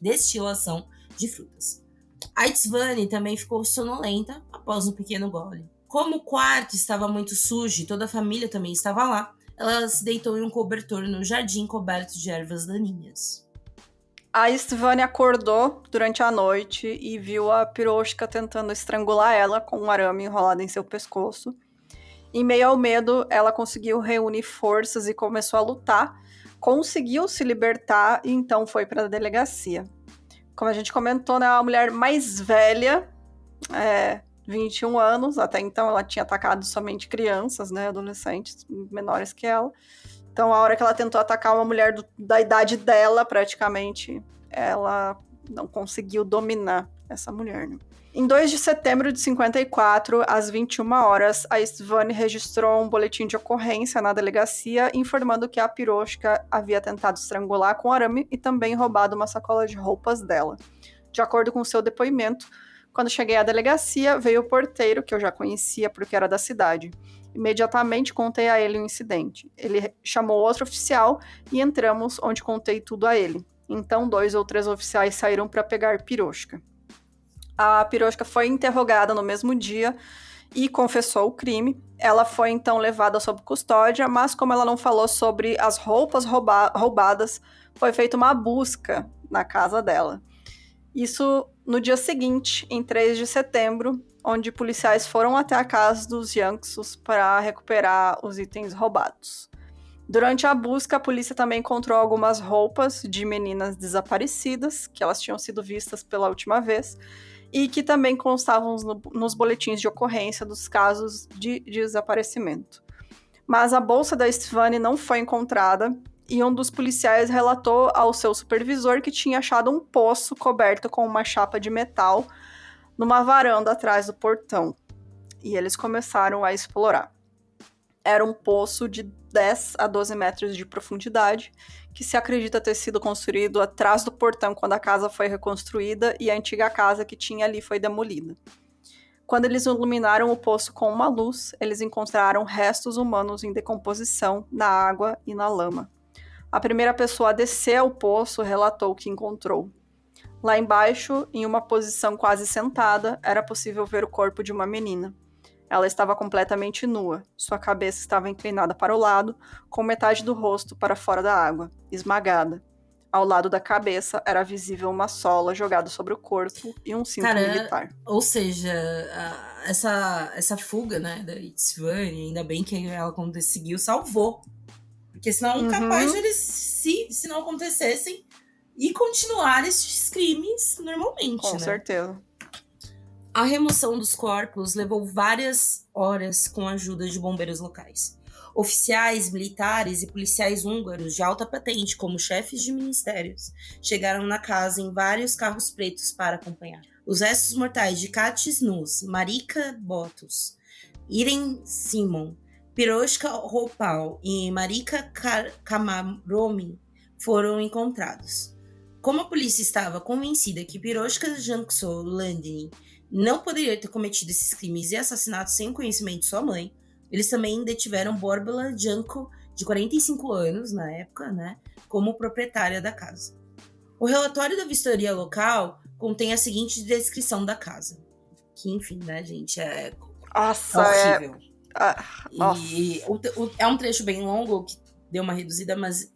destilação de frutas. A István também ficou sonolenta após um pequeno gole. Como o quarto estava muito sujo e toda a família também estava lá, ela se deitou em um cobertor no jardim coberto de ervas daninhas. A István acordou durante a noite e viu a Piroska tentando estrangular ela com um arame enrolado em seu pescoço. Em meio ao medo, ela conseguiu reunir forças e começou a lutar. Conseguiu se libertar e então foi para a delegacia. Como a gente comentou, né, a mulher mais velha, 21 anos, até então ela tinha atacado somente crianças, né, adolescentes menores que ela. Então, a hora que ela tentou atacar uma mulher da idade dela, praticamente, ela não conseguiu dominar essa mulher, né? Em 2 de setembro de 54, às 21 horas, a István registrou um boletim de ocorrência na delegacia informando que a Piroska havia tentado estrangular com arame e também roubado uma sacola de roupas dela. De acordo com seu depoimento, quando cheguei à delegacia, veio o porteiro, que eu já conhecia porque era da cidade. Imediatamente contei a ele o incidente. Ele chamou outro oficial e entramos, onde contei tudo a ele. Então, 2 ou 3 oficiais saíram para pegar Piroska. A Piroska foi interrogada no mesmo dia e confessou o crime. Ela foi então levada sob custódia, mas como ela não falou sobre as roupas roubadas, foi feita uma busca na casa dela. Isso no dia seguinte, em 3 de setembro, onde policiais foram até a casa dos Yanksos para recuperar os itens roubados. Durante a busca, a polícia também encontrou algumas roupas de meninas desaparecidas, que elas tinham sido vistas pela última vez, e que também constavam nos boletins de ocorrência dos casos de desaparecimento. Mas a bolsa da István não foi encontrada, e um dos policiais relatou ao seu supervisor que tinha achado um poço coberto com uma chapa de metal numa varanda atrás do portão. E eles começaram a explorar. Era um poço de 10 a 12 metros de profundidade, que se acredita ter sido construído atrás do portão quando a casa foi reconstruída e a antiga casa que tinha ali foi demolida. Quando eles iluminaram o poço com uma luz, eles encontraram restos humanos em decomposição na água e na lama. A primeira pessoa a descer ao poço relatou o que encontrou. Lá embaixo, em uma posição quase sentada, era possível ver o corpo de uma menina. Ela estava completamente nua. Sua cabeça estava inclinada para o lado, com metade do rosto para fora da água, esmagada. Ao lado da cabeça era visível uma sola jogada sobre o corpo e um cinto militar. Ou seja, essa fuga, né, da Itsvani, ainda bem que ela conseguiu, salvou. Porque senão capaz de eles, se não acontecessem, e continuar esses crimes normalmente, Com né? certeza. A remoção dos corpos levou várias horas com a ajuda de bombeiros locais. Oficiais, militares e policiais húngaros de alta patente, como chefes de ministérios, chegaram na casa em vários carros pretos para acompanhar. Os restos mortais de Katis Nus, Marika Botos, Irene Simon, Piroshka Ropal e Marika Kamaromi foram encontrados. Como a polícia estava convencida que Piroshka Jankso Landini não poderia ter cometido esses crimes e assassinatos sem o conhecimento de sua mãe, eles também detiveram Borbala Janko, de 45 anos na época, né, como proprietária da casa. O relatório da vistoria local contém a seguinte descrição da casa. Que, enfim, né, gente, é horrível. E é um trecho bem longo, que deu uma reduzida, mas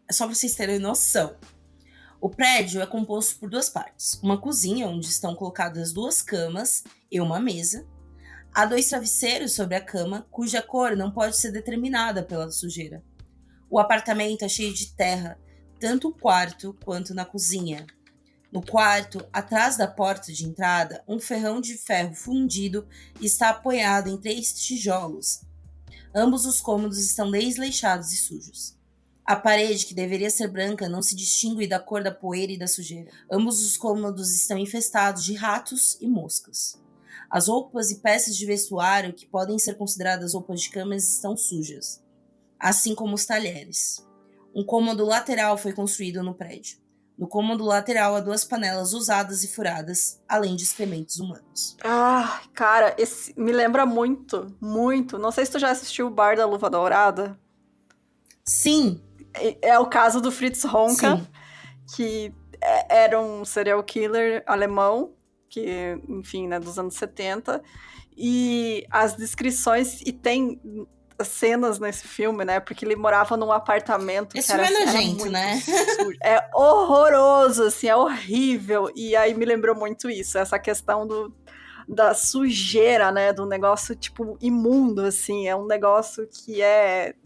é só pra vocês terem noção. O prédio é composto por 2 partes. Uma cozinha, onde estão colocadas 2 camas e uma mesa. Há 2 travesseiros sobre a cama, cuja cor não pode ser determinada pela sujeira. O apartamento é cheio de terra, tanto no quarto quanto na cozinha. No quarto, atrás da porta de entrada, um ferrão de ferro fundido está apoiado em 3 tijolos. Ambos os cômodos estão desleixados e sujos. A parede, que deveria ser branca, não se distingue da cor da poeira e da sujeira. Ambos os cômodos estão infestados de ratos e moscas. As roupas e peças de vestuário, que podem ser consideradas roupas de cama, estão sujas, assim como os talheres. Um cômodo lateral foi construído no prédio. No cômodo lateral há 2 panelas usadas e furadas, além de excrementos humanos. Ah, cara, esse me lembra muito, muito. Não sei se tu já assistiu o Bar da Luva Dourada. Sim. É o caso do Fritz Honka, Sim. Que era um serial killer alemão, que, enfim, né, dos anos 70. E as descrições, e tem cenas nesse filme, né, porque ele morava num apartamento Esse que era, filme é era nojento, muito né? sujo. É horroroso, assim, é horrível. E aí me lembrou muito isso, essa questão da sujeira, né, do negócio, tipo, imundo, assim, é um negócio que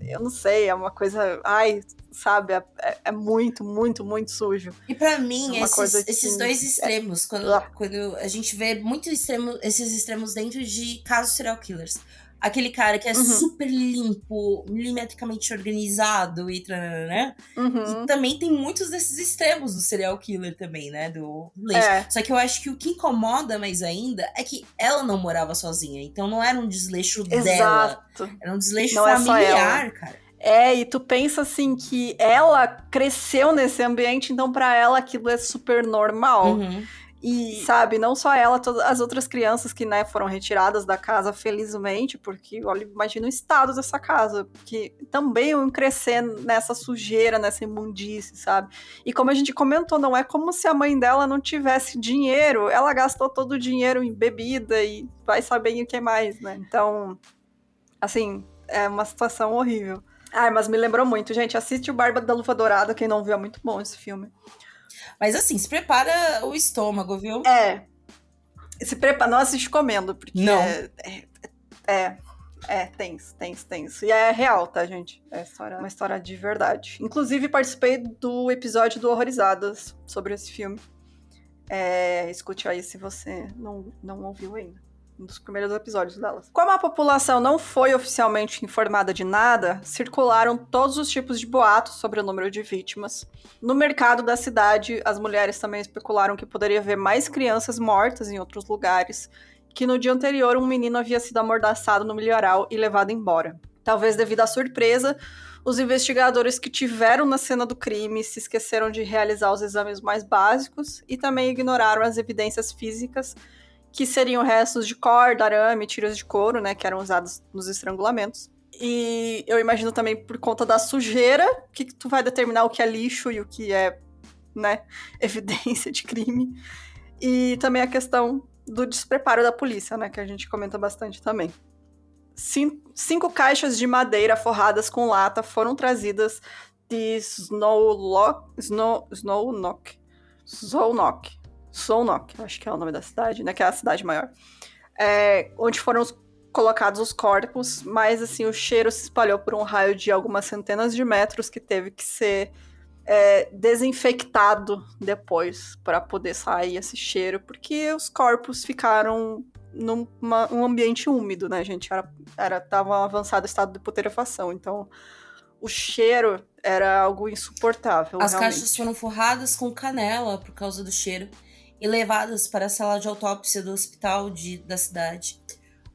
eu não sei, é uma coisa, sabe, é muito, muito, muito sujo. E pra mim, é uma coisa esses 2 extremos, quando a gente vê muito esses extremos dentro de casos serial killers. Aquele cara que é super limpo, milimetricamente organizado e né? E também tem muitos desses extremos do serial killer também, né? Do leixo. Só que eu acho que o que incomoda mais ainda é que ela não morava sozinha. Então não era um desleixo dela. Era um desleixo familiar, cara. E tu pensa assim que ela cresceu nesse ambiente, então pra ela aquilo é super normal. E, sabe, não só ela, todas as outras crianças que, né, foram retiradas da casa, felizmente, porque, olha, imagina o estado dessa casa, que também iam crescer nessa sujeira, nessa imundície, sabe? E como a gente comentou, não é como se a mãe dela não tivesse dinheiro, ela gastou todo o dinheiro em bebida e vai saber o que mais, né? Então, assim, é uma situação horrível. Mas me lembrou muito, gente, assiste o Barba da Luva Dourada, quem não viu, é muito bom esse filme. Mas assim, se prepara o estômago, viu? Se prepara, não assiste comendo, porque não. tenso. E é real, tá, gente? É uma história de verdade. Inclusive, participei do episódio do Horrorizadas sobre esse filme. Escute aí se você não ouviu ainda. Um dos primeiros episódios delas. Como a população não foi oficialmente informada de nada, circularam todos os tipos de boatos sobre o número de vítimas. No mercado da cidade, as mulheres também especularam que poderia haver mais crianças mortas em outros lugares, que no dia anterior um menino havia sido amordaçado no milharal e levado embora. Talvez devido à surpresa, os investigadores que tiveram na cena do crime se esqueceram de realizar os exames mais básicos e também ignoraram as evidências físicas, que seriam restos de corda, arame, tiras de couro, né, que eram usados nos estrangulamentos. E eu imagino também por conta da sujeira, que tu vai determinar o que é lixo e o que é, né, evidência de crime. E também a questão do despreparo da polícia, né, que a gente comenta bastante também. 5 caixas de madeira forradas com lata foram trazidas de Zownock, acho que é o nome da cidade, né, que é a cidade maior. Onde foram colocados os corpos, mas assim, o cheiro se espalhou por um raio de algumas centenas de metros que teve que ser desinfectado depois para poder sair esse cheiro, porque os corpos ficaram num ambiente úmido, né, gente? Tava em avançado estado de putrefação, então o cheiro era algo insuportável, As realmente. caixas foram forradas com canela por causa do cheiro e levadas para a sala de autópsia do hospital da cidade,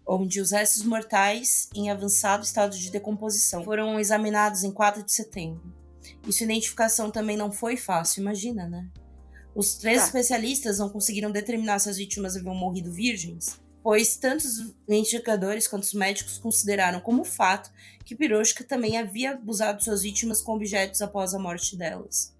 onde os restos mortais, em avançado estado de decomposição, foram examinados em 4 de setembro. E sua identificação também não foi fácil, imagina, né? Os 3 especialistas não conseguiram determinar se as vítimas haviam morrido virgens, pois tanto os investigadores quanto os médicos consideraram como fato que Piroshka também havia abusado suas vítimas com objetos após a morte delas.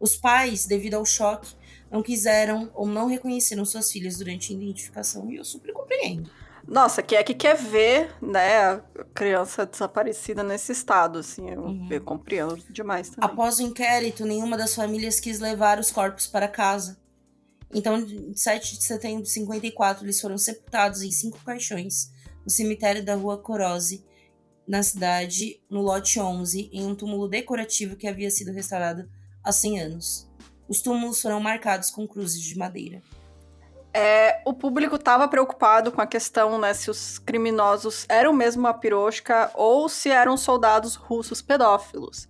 Os pais, devido ao choque, não quiseram ou não reconheceram suas filhas durante a identificação, e eu super compreendo. Nossa, quem é que quer ver, né, a criança desaparecida nesse estado, assim, eu compreendo demais também. Após o inquérito, nenhuma das famílias quis levar os corpos para casa. Então, em 7 de setembro de 54, eles foram sepultados em 5 caixões no cemitério da Rua Corose, na cidade, no lote 11, em um túmulo decorativo que havia sido restaurado há 100 anos. Os túmulos foram marcados com cruzes de madeira. O público estava preocupado com a questão, né, se os criminosos eram mesmo a Piroshka ou se eram soldados russos pedófilos.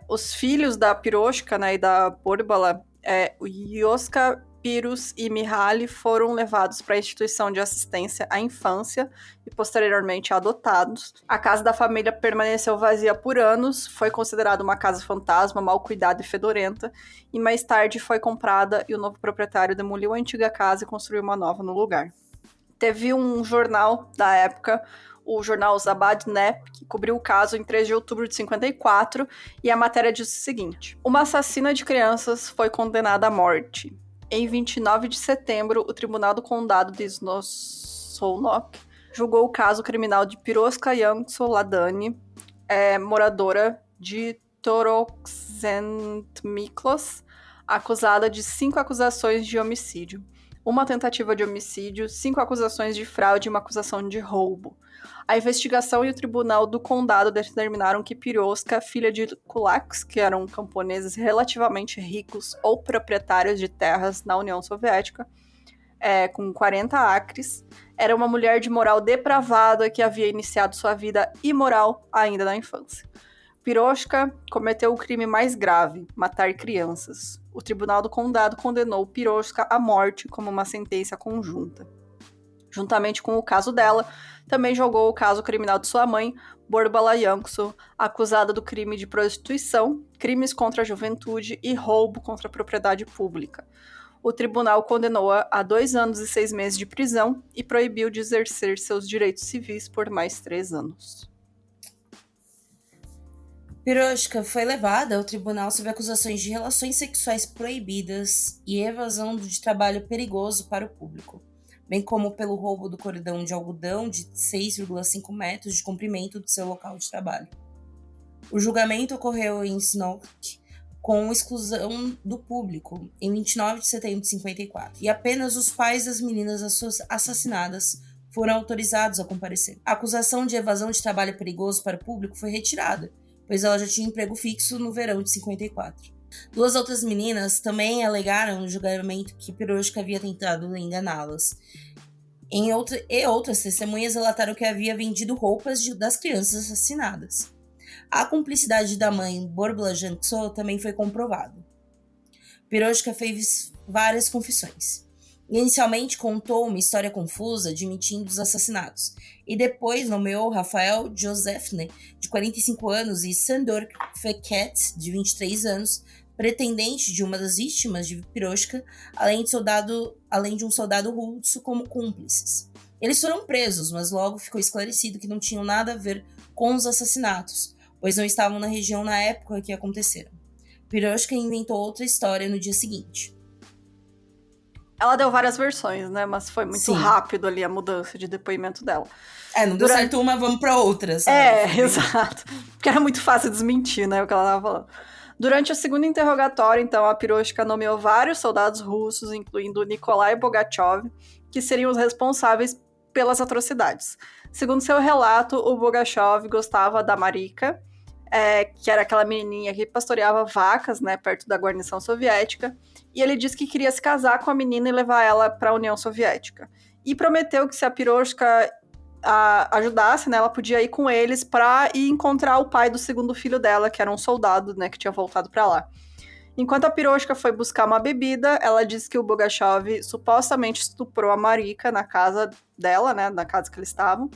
Os filhos da Piroshka, né, e da Borbala, o Yoska, Pirus e Mihaly, foram levados para a instituição de assistência à infância e posteriormente adotados. A casa da família permaneceu vazia por anos, foi considerada uma casa fantasma, mal cuidada e fedorenta, e mais tarde foi comprada e o novo proprietário demoliu a antiga casa e construiu uma nova no lugar. Teve um jornal da época, o jornal Zabad.net, que cobriu o caso em 3 de outubro de 54, e a matéria diz o seguinte: uma assassina de crianças foi condenada à morte. Em 29 de setembro, o Tribunal do Condado de Zownock julgou o caso criminal de Piroshka Yankso-Ladany, moradora de Torokzentmiklos, acusada de 5 acusações de homicídio, uma tentativa de homicídio, 5 acusações de fraude e uma acusação de roubo. A investigação e o Tribunal do Condado determinaram que Piroshka, filha de kulaks, que eram camponeses relativamente ricos ou proprietários de terras na União Soviética, com 40 acres, era uma mulher de moral depravada que havia iniciado sua vida imoral ainda na infância. Piroshka cometeu o crime mais grave, matar crianças. O Tribunal do Condado condenou Piroshka à morte como uma sentença conjunta. Juntamente com o caso dela, também julgou o caso criminal de sua mãe, Borbala Yankso, acusada do crime de prostituição, crimes contra a juventude e roubo contra a propriedade pública. O tribunal condenou-a a 2 anos e 6 meses de prisão e proibiu de exercer seus direitos civis por mais 3 anos. Piroshka foi levada ao tribunal sob acusações de relações sexuais proibidas e evasão de trabalho perigoso para o público, bem como pelo roubo do cordão de algodão de 6,5 metros de comprimento do seu local de trabalho. O julgamento ocorreu em Zownock, com exclusão do público, em 29 de setembro de 54, e apenas os pais das meninas assassinadas foram autorizados a comparecer. A acusação de evasão de trabalho perigoso para o público foi retirada, pois ela já tinha emprego fixo no verão de 54. 2 outras meninas também alegaram no julgamento que Piroshka havia tentado enganá-las. Outras testemunhas relataram que havia vendido roupas das crianças assassinadas. A cumplicidade da mãe, Borbala Yankso, também foi comprovada. Piroshka fez várias confissões. Inicialmente contou uma história confusa admitindo os assassinatos, e depois nomeou Rafael Josefne, de 45 anos, e Sandor Feket, de 23 anos, pretendente de uma das vítimas de Piroshka, além de um soldado russo, como cúmplices. Eles foram presos, mas logo ficou esclarecido que não tinham nada a ver com os assassinatos, pois não estavam na região na época que aconteceram. Piroshka inventou outra história no dia seguinte. Ela deu várias versões, né? Mas foi muito rápido ali a mudança de depoimento dela. Não deu certo uma, vamos pra outra, sabe? Exato. Porque era muito fácil desmentir, né? O que ela tava falando. Durante o segundo interrogatório, então, a Piroshka nomeou vários soldados russos, incluindo Nikolai Bogatyov, que seriam os responsáveis pelas atrocidades. Segundo seu relato, o Bogatyov gostava da Marika, que era aquela menininha que pastoreava vacas, né, perto da guarnição soviética, e ele disse que queria se casar com a menina e levar ela para a União Soviética. E prometeu que se a Piroshka ajudasse, né, ela podia ir com eles para ir encontrar o pai do segundo filho dela, que era um soldado, né, que tinha voltado para lá. Enquanto a Piroshka foi buscar uma bebida, ela disse que o Bogatyov supostamente estuprou a Marika na casa dela, né, na casa que eles estavam.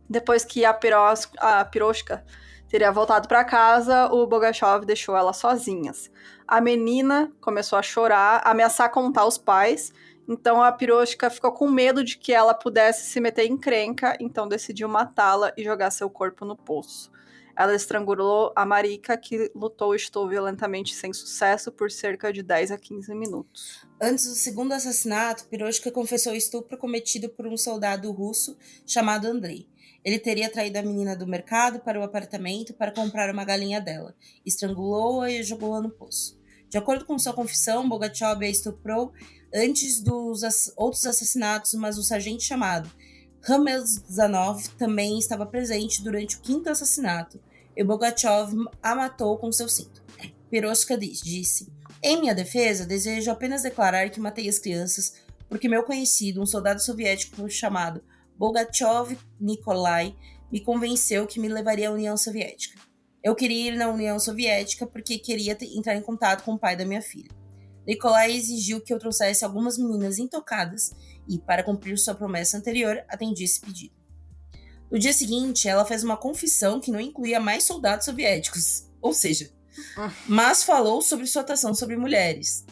Depois que a Piroshka teria voltado para casa, o Bogatyov deixou elas sozinhas. A menina começou a chorar, ameaçar contar os pais. Então a Piroshka ficou com medo de que ela pudesse se meter em encrenca, então decidiu matá-la e jogar seu corpo no poço. Ela estrangulou a Marika, que lutou e estou violentamente sem sucesso por cerca de 10 a 15 minutos. Antes do segundo assassinato, Piroshka confessou o estupro cometido por um soldado russo chamado Andrei. Ele teria traído a menina do mercado para o apartamento para comprar uma galinha dela, estrangulou-a e jogou-a no poço. De acordo com sua confissão, Bogatyov a estuprou antes dos outros assassinatos, mas um sargento chamado Ramazanov também estava presente durante o quinto assassinato, e Bogatyov a matou com seu cinto. Piroshka disse: "Em minha defesa, desejo apenas declarar que matei as crianças porque meu conhecido, um soldado soviético chamado Bogatyov Nikolai, me convenceu que me levaria à União Soviética. Eu queria ir na União Soviética porque queria entrar em contato com o pai da minha filha. Nikolai exigiu que eu trouxesse algumas meninas intocadas e, para cumprir sua promessa anterior, atendi esse pedido. No dia seguinte, ela fez uma confissão que não incluía mais soldados soviéticos, ou seja, mas falou sobre sua atuação sobre mulheres.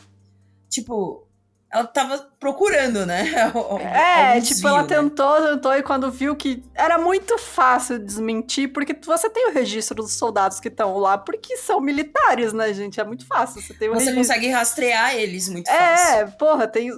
Tipo, ela tava procurando, né? Ela tentou, e quando viu que era muito fácil desmentir, porque você tem o registro dos soldados que estão lá, porque são militares, né, gente? É muito fácil. Você consegue rastrear eles muito fácil.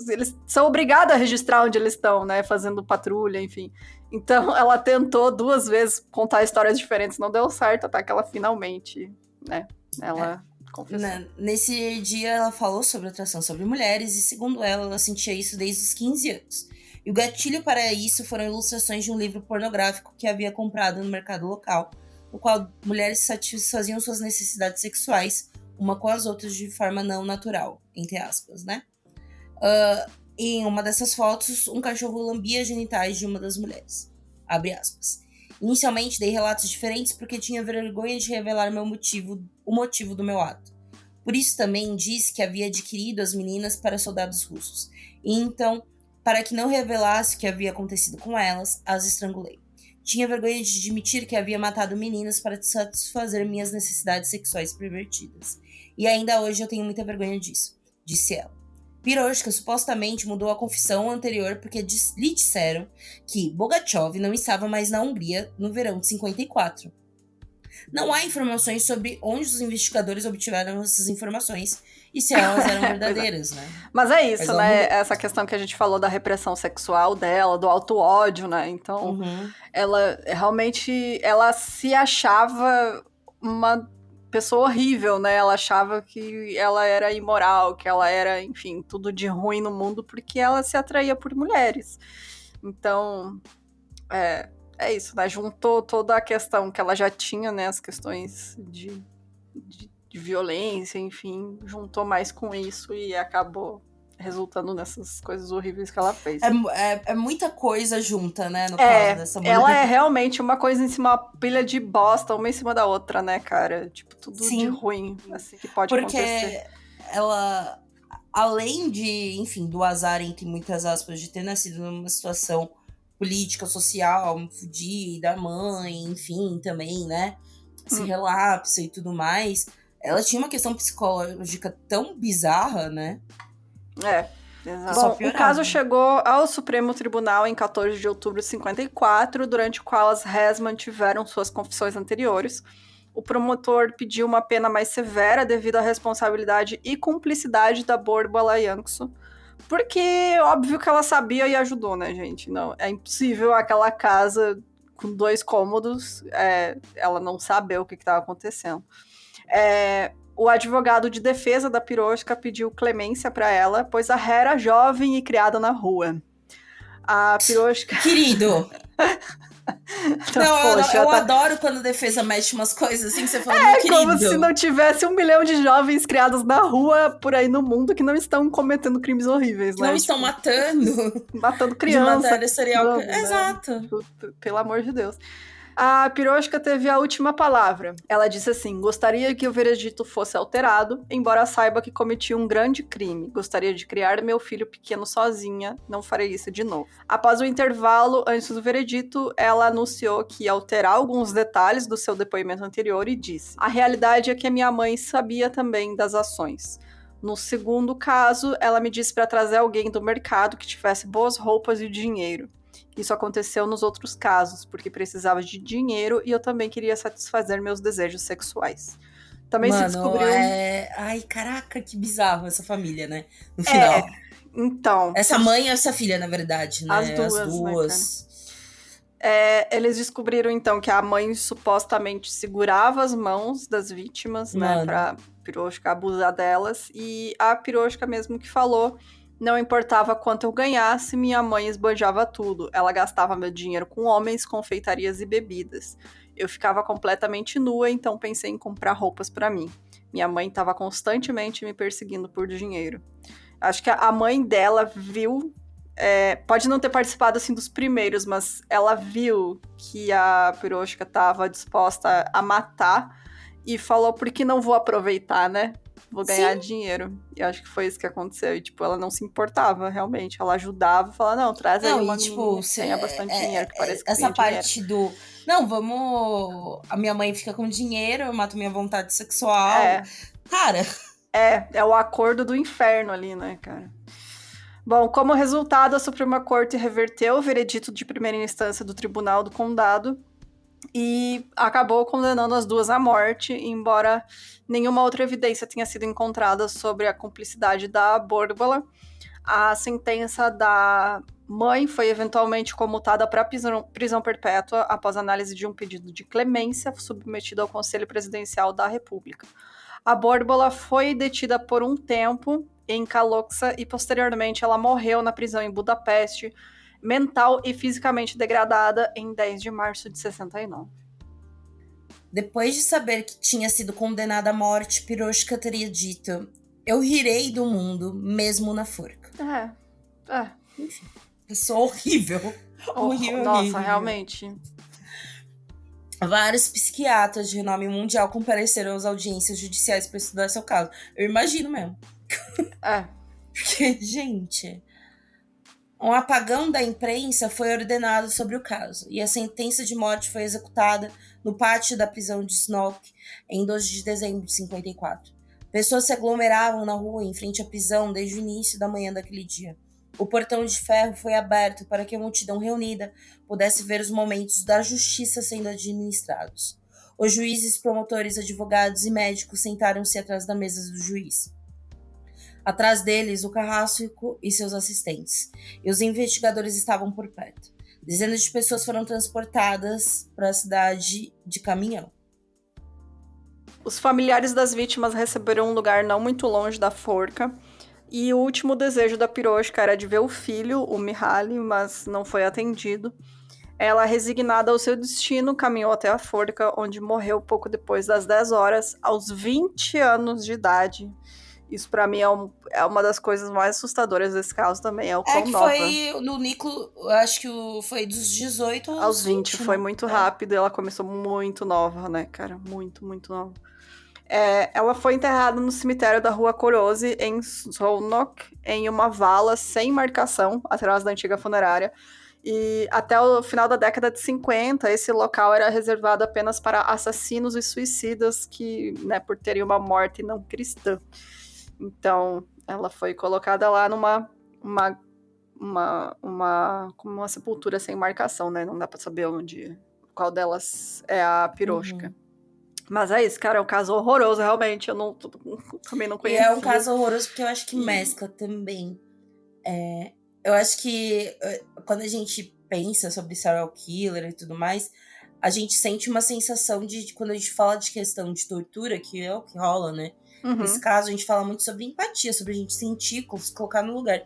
Eles são obrigados a registrar onde eles estão, né? Fazendo patrulha, enfim. Então, ela tentou 2 vezes contar histórias diferentes, não deu certo, até que ela finalmente, né? Ela confessou. Nesse dia, ela falou sobre atração sobre mulheres e, segundo ela sentia isso desde os 15 anos. E o gatilho para isso foram ilustrações de um livro pornográfico que havia comprado no mercado local, no qual mulheres satisfaziam suas necessidades sexuais uma com as outras de forma não natural, entre aspas, né? Em uma dessas fotos, um cachorro lambia as genitais de uma das mulheres. Abre aspas. Inicialmente dei relatos diferentes porque tinha vergonha de revelar o motivo do meu ato. Por isso também disse que havia adquirido as meninas para soldados russos. E então, para que não revelasse o que havia acontecido com elas, as estrangulei. Tinha vergonha de admitir que havia matado meninas para satisfazer minhas necessidades sexuais pervertidas. E ainda hoje eu tenho muita vergonha disso, disse ela. Piroshka supostamente mudou a confissão anterior porque lhe disseram que Bogatyov não estava mais na Hungria no verão de 54. Não há informações sobre onde os investigadores obtiveram essas informações e se elas eram verdadeiras, né? Mas é isso, né? Essa questão que a gente falou da repressão sexual dela, do auto-ódio, né? Então, ela realmente, ela se achava uma pessoa horrível, né? Ela achava que ela era imoral, que ela era, enfim, tudo de ruim no mundo porque ela se atraía por mulheres. Então, é isso, né? Juntou toda a questão que ela já tinha, né? As questões de violência, enfim, juntou mais com isso e acabou resultando nessas coisas horríveis que ela fez. É muita coisa junta, né, no caso dessa mulher. Ela é realmente uma coisa em cima, uma pilha de bosta, uma em cima da outra, né, cara? Tipo, tudo de ruim, assim, que pode acontecer. Porque ela, além de, enfim, do azar, entre muitas aspas, de ter nascido numa situação política, social, fudida, da mãe, enfim, também, né, esse relapso e tudo mais, ela tinha uma questão psicológica tão bizarra, né? Exato. Só Bom, o piorava. caso chegou ao Supremo Tribunal em 14 de outubro de 54, durante o qual as réis mantiveram suas confissões anteriores. O promotor pediu uma pena mais severa devido à responsabilidade e cumplicidade da Bôrbala Yankso, porque óbvio que ela sabia e ajudou, né, gente? Não, é impossível aquela casa com 2 cômodos, ela não saber o que estava acontecendo. O advogado de defesa da Piroshka pediu clemência para ela, pois a Ré era jovem e criada na rua. A Piroshka... Querido! Não, eu adoro quando a defesa mexe umas coisas assim, que você fala, meu querido. É como se não tivesse 1 milhão de jovens criados na rua, por aí no mundo, que não estão cometendo crimes horríveis, que né? Não estão matando. Matando criança. De matar serial... Né? Exato. Tipo, pelo amor de Deus. A Piroshka teve a última palavra. Ela disse assim: gostaria que o veredito fosse alterado, embora saiba que cometi um grande crime. Gostaria de criar meu filho pequeno sozinha, não farei isso de novo. Após o intervalo, antes do veredito, ela anunciou que ia alterar alguns detalhes do seu depoimento anterior e disse: a realidade é que a minha mãe sabia também das ações. No segundo caso, ela me disse para trazer alguém do mercado que tivesse boas roupas e dinheiro. Isso aconteceu nos outros casos, porque precisava de dinheiro e eu também queria satisfazer meus desejos sexuais. Também se descobriu... Ai, caraca, que bizarro essa família, né? No final. Então... Essa mãe e essa filha, na verdade, né? As duas. Né, eles descobriram, então, que a mãe supostamente segurava as mãos das vítimas, né? Pra Piroshka abusar delas. E a Piroshka mesmo que falou... Não importava quanto eu ganhasse, minha mãe esbanjava tudo. Ela gastava meu dinheiro com homens, confeitarias e bebidas. Eu ficava completamente nua, então pensei em comprar roupas para mim. Minha mãe estava constantemente me perseguindo por dinheiro. Acho que a mãe dela viu... pode não ter participado assim dos primeiros, mas ela viu que a Piroshka estava disposta a matar e falou, por que não vou aproveitar, né? Vou ganhar dinheiro. E acho que foi isso que aconteceu. E, tipo, ela não se importava, realmente. Ela ajudava, falava, não, traz aí uma menina que tenha bastante dinheiro, que parece que essa parte dinheiro. Não, vamos... A minha mãe fica com dinheiro, eu mato minha vontade sexual. Cara... É o acordo do inferno ali, né, cara? Bom, como resultado, a Suprema Corte reverteu o veredito de primeira instância do Tribunal do Condado e acabou condenando as duas à morte, embora nenhuma outra evidência tenha sido encontrada sobre a cumplicidade da Bôrbala. A sentença da mãe foi eventualmente comutada para prisão perpétua após análise de um pedido de clemência submetido ao Conselho Presidencial da República. A Bôrbala foi detida por um tempo em Kalocsa e posteriormente ela morreu na prisão em Budapeste, mental e fisicamente degradada em 10 de março de 69. Depois de saber que tinha sido condenada à morte, Piroshka teria dito: eu rirei do mundo, mesmo na forca. Enfim. Pessoa horrível. Nossa, realmente. Vários psiquiatras de renome mundial compareceram às audiências judiciais para estudar seu caso. Eu imagino mesmo. Porque, gente... Um apagão da imprensa foi ordenado sobre o caso, e a sentença de morte foi executada no pátio da prisão de Snoke em 12 de dezembro de 54. Pessoas se aglomeravam na rua em frente à prisão desde o início da manhã daquele dia. O portão de ferro foi aberto para que a multidão reunida pudesse ver os momentos da justiça sendo administrados. Os juízes, promotores, advogados e médicos sentaram-se atrás da mesa do juiz. Atrás deles, o carrasco e seus assistentes. E os investigadores estavam por perto. Dezenas de pessoas foram transportadas para a cidade de caminhão. Os familiares das vítimas receberam um lugar não muito longe da forca. E o último desejo da Piroshka era de ver o filho, o Mihaly, mas não foi atendido. Ela, resignada ao seu destino, caminhou até a forca, onde morreu pouco depois das 10 horas, aos 20 anos de idade. Isso pra mim é uma das coisas mais assustadoras desse caso também, é o quão nova. Foi no Nico, acho que foi dos 18 aos 20. Foi muito rápido, ela começou muito nova, né, cara? Muito, muito nova. Ela foi enterrada no cemitério da Rua Korose, em Solnok, em uma vala sem marcação, atrás da antiga funerária. E até o final da década de 50, esse local era reservado apenas para assassinos e suicidas que, né, por terem uma morte não cristã. Então, ela foi colocada lá numa como uma sepultura sem marcação, né? Não dá pra saber qual delas é a Piroshka. Mas é isso, cara, é um caso horroroso, realmente. Eu também não E conhecia. é um caso horroroso porque eu acho que mescla também. Eu acho que quando a gente pensa sobre serial killer e tudo mais, a gente sente uma sensação de quando a gente fala de questão de tortura, que é o que rola, né? Nesse caso, a gente fala muito sobre empatia, sobre a gente sentir, se colocar no lugar.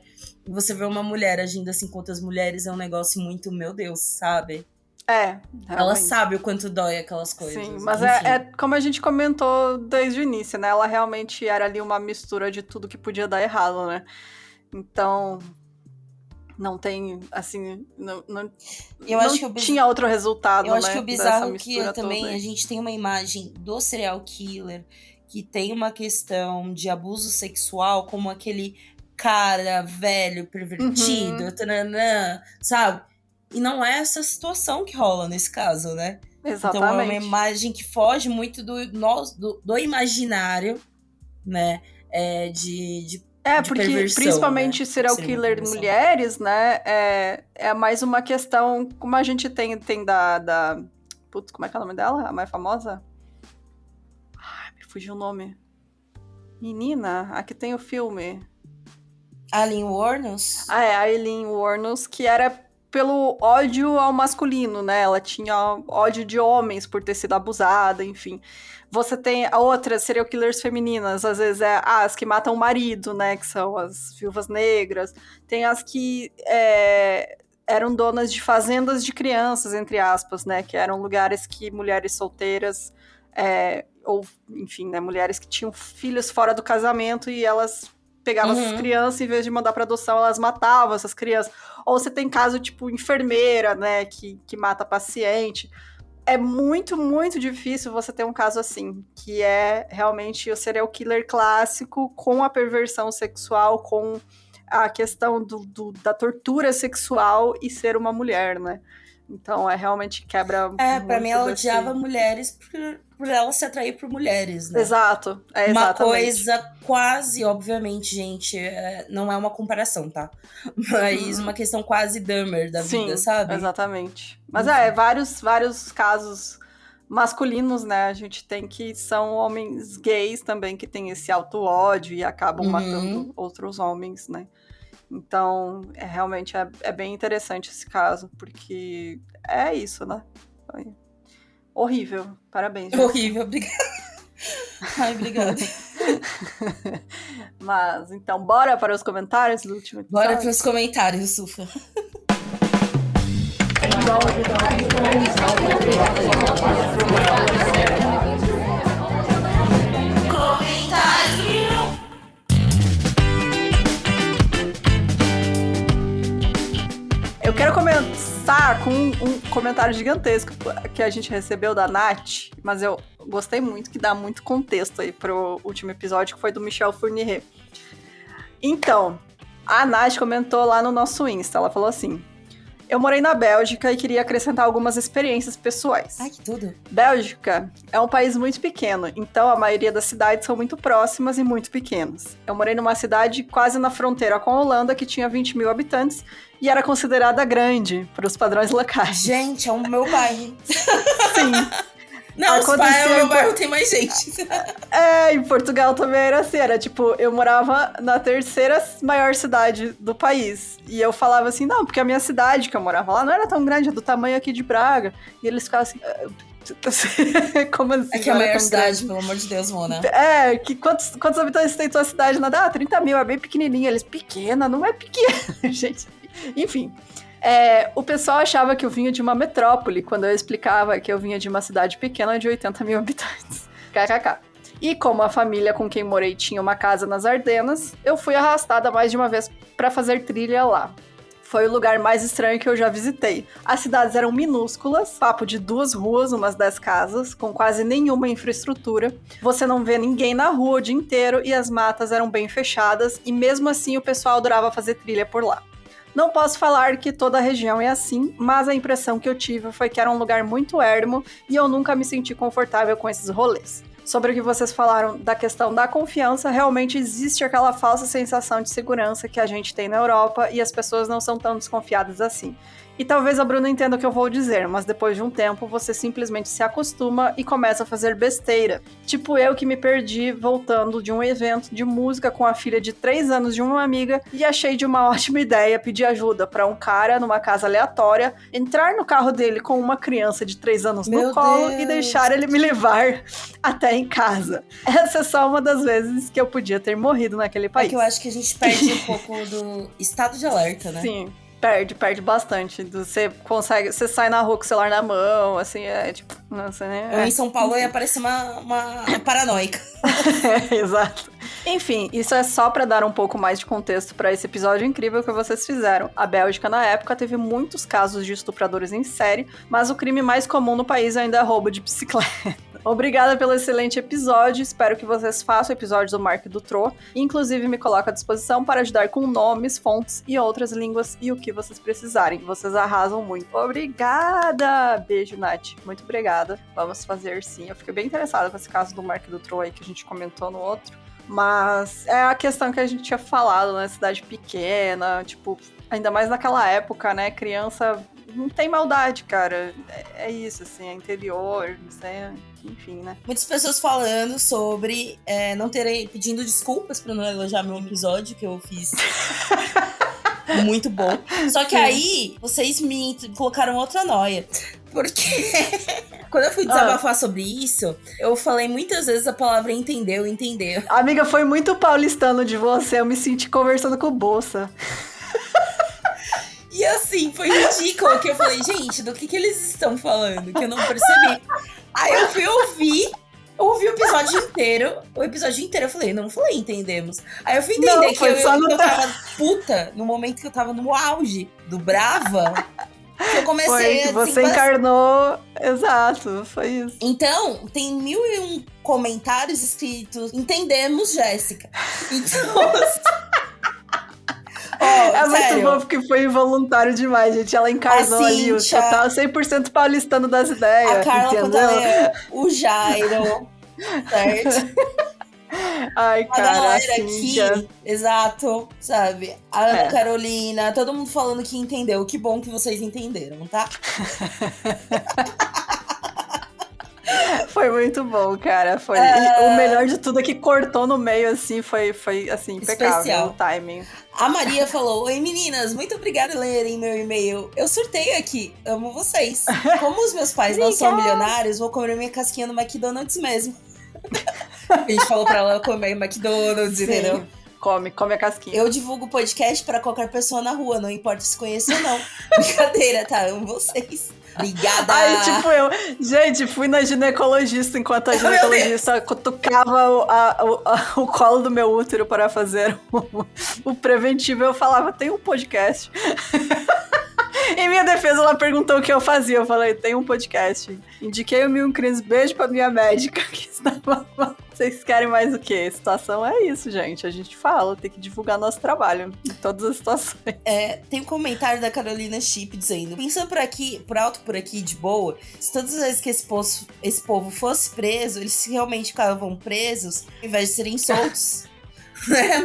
E você vê uma mulher agindo assim com outras mulheres, é um negócio muito, meu Deus, sabe? Realmente. Ela sabe o quanto dói aquelas coisas. Sim, mas é como a gente comentou desde o início, né? Ela realmente era ali uma mistura de tudo que podia dar errado, né? Então, não tem, assim, não tinha outro resultado, né? Eu acho que o bizarro que também a gente tem uma imagem do serial killer que tem uma questão de abuso sexual como aquele cara velho, pervertido, tananã, sabe? E não é essa situação que rola nesse caso, né? Exatamente. Então é uma imagem que foge muito do imaginário, né? Porque principalmente, né? Serial killer mulheres, né? É mais uma questão, como a gente tem da putz, como é que é o nome dela? A mais famosa? Ai, me fugiu o nome. Menina, a que tem o filme. Aileen Wuornos? A Aileen Wuornos, que era pelo ódio ao masculino, né? Ela tinha ódio de homens por ter sido abusada, enfim. Você tem outras serial killers femininas, às vezes as que matam o marido, né? Que são as viúvas negras. Tem as que eram donas de fazendas de crianças, entre aspas, né? Que eram lugares que mulheres solteiras, ou, enfim, né? Mulheres que tinham filhos fora do casamento e elas pegavam essas crianças, em vez de mandar para adoção, elas matavam essas crianças. Ou você tem caso, tipo, enfermeira, né, que mata paciente. É muito, muito difícil você ter um caso assim, que é realmente o serial killer clássico com a perversão sexual, com a questão da tortura sexual e ser uma mulher, né? Então, realmente quebra muito pra mim, ela odiava mulheres por ela se atrair por mulheres, né? Exato, exatamente. Uma coisa quase, obviamente, gente, não é uma comparação, tá? Mas uma questão quase Dahmer da vida, sabe? Exatamente. Mas vários casos masculinos, né? A gente tem que são homens gays também que têm esse auto-ódio e acabam matando outros homens, né? Então, realmente é bem interessante esse caso, porque é isso, né? Horrível. Parabéns, Jéssica. Horrível, obrigada. Ai, obrigada. Mas, então, bora para os comentários do último episódio? Bora para os comentários, Sufa. Eu quero começar com um comentário gigantesco que a gente recebeu da Nath, mas eu gostei muito, que dá muito contexto aí pro último episódio, que foi do Michel Fournier. Então, a Nath comentou lá no nosso Insta, ela falou assim: eu morei na Bélgica e queria acrescentar algumas experiências pessoais. Ai, que tudo! Bélgica é um país muito pequeno, então a maioria das cidades são muito próximas e muito pequenas. Eu morei numa cidade quase na fronteira com a Holanda, que tinha 20 mil habitantes, e era considerada grande para os padrões locais. Gente, é o meu bairro. Sim. Não, o meu bairro tem mais gente. Em Portugal também era assim, era tipo, eu morava na terceira maior cidade do país, e eu falava assim, não, porque a minha cidade que eu morava lá não era tão grande, é do tamanho aqui de Braga, e eles ficavam assim, como assim? É que é a maior cidade, pelo amor de Deus, Mona. Quantos habitantes tem tua cidade? Nada, 30 mil, é bem pequenininha, eles, pequena, não é pequena, gente, enfim... o pessoal achava que eu vinha de uma metrópole, quando eu explicava que eu vinha de uma cidade pequena de 80 mil habitantes. KKK. E como a família com quem morei tinha uma casa nas Ardenas, eu fui arrastada mais de uma vez para fazer trilha lá. Foi o lugar mais estranho que eu já visitei. As cidades eram minúsculas, papo de 2 ruas, umas 10 casas, com quase nenhuma infraestrutura. Você não vê ninguém na rua o dia inteiro e as matas eram bem fechadas, e mesmo assim o pessoal adorava fazer trilha por lá. Não posso falar que toda a região é assim, mas a impressão que eu tive foi que era um lugar muito ermo e eu nunca me senti confortável com esses rolês. sobre o que vocês falaram da questão da confiança, realmente existe aquela falsa sensação de segurança que a gente tem na Europa e as pessoas não são tão desconfiadas assim. E talvez a Bruna entenda o que eu vou dizer, mas depois de um tempo você simplesmente se acostuma e começa a fazer besteira. Tipo eu que me perdi voltando de um evento de música com a filha de 3 anos de uma amiga e achei de uma ótima ideia pedir ajuda para um cara numa casa aleatória, entrar no carro dele com uma criança de 3 anos no colo e deixar ele me levar até em casa. Essa é só uma das vezes que eu podia ter morrido naquele país. É que eu acho que a gente perde um pouco do estado de alerta, né? Sim. Perde bastante. Você sai na rua com o celular na mão, assim, tipo, não sei nem. Eu em São Paulo ia parecer uma paranoica. Exato. Enfim, isso é só pra dar um pouco mais de contexto pra esse episódio incrível que vocês fizeram. A Bélgica, na época, teve muitos casos de estupradores em série, mas o crime mais comum no país ainda é roubo de bicicleta. Obrigada pelo excelente episódio, espero que vocês façam episódios do Mark Dutroux, inclusive me coloco à disposição para ajudar com nomes, fontes e outras línguas e o que vocês precisarem. Vocês arrasam muito. Obrigada! Beijo, Nath. Muito obrigada. Vamos fazer sim. Eu fiquei bem interessada com esse caso do Mark Dutroux aí que a gente comentou no outro. Mas é a questão que a gente tinha falado, né? Cidade pequena, tipo, ainda mais naquela época, né? Criança não tem maldade, cara. É isso, assim, é interior, não sei, enfim, né? Muitas pessoas falando sobre não terem, pedindo desculpas por não elogiar meu episódio, que eu fiz muito bom. Só que aí, vocês me colocaram outra noia. Porque quando eu fui desabafar sobre isso, eu falei muitas vezes a palavra entendeu. Amiga, foi muito paulistano de você, eu me senti conversando com o Bolsa. E assim, foi ridículo, que eu falei, gente, do que eles estão falando? Que eu não percebi. Aí eu fui ouvi o episódio inteiro. O episódio inteiro eu falei, não falei, entendemos. Aí eu fui entender que eu tava puta no momento que eu tava no auge do Brava. Que eu comecei a você encarnou, exato, foi isso. Então, tem 1001 comentários escritos, entendemos, Jéssica. Então... é sério? Muito bom, porque foi involuntário demais, gente. Ela encarnou ali o total 100% paulistano das ideias. A Carla Codaléa, o Jairo, certo? Ai, cara, a galera aqui, exato, sabe? A Ana Carolina, todo mundo falando que entendeu. Que bom que vocês entenderam, tá? Foi muito bom, cara. Foi. E o melhor de tudo é que cortou no meio, assim, foi assim, impecável. Especial. O timing. A Maria falou, oi meninas, muito obrigada por lerem meu e-mail. Eu surtei aqui, amo vocês. Como os meus pais não são milionários, vou comer minha casquinha no McDonald's mesmo. A gente falou pra ela comer McDonald's, entendeu? Come a casquinha. Eu divulgo o podcast pra qualquer pessoa na rua, não importa se conhece ou não. Brincadeira, tá? Amo vocês. Obrigada! Aí, tipo, eu... Gente, fui na ginecologista enquanto a ginecologista cutucava o colo do meu útero para fazer o preventivo. Eu falava, tem um podcast. Em minha defesa, ela perguntou o que eu fazia. Eu falei, tem um podcast. Indiquei o Mil Crimes. Beijo pra minha médica que estava... Vocês querem mais o quê? A situação é isso, gente. A gente fala, tem que divulgar nosso trabalho em todas as situações. Tem um comentário da Carolina Chip dizendo, pensando por alto por aqui, de boa, se todas as vezes que esse povo fosse preso, eles realmente ficavam presos, ao invés de serem soltos.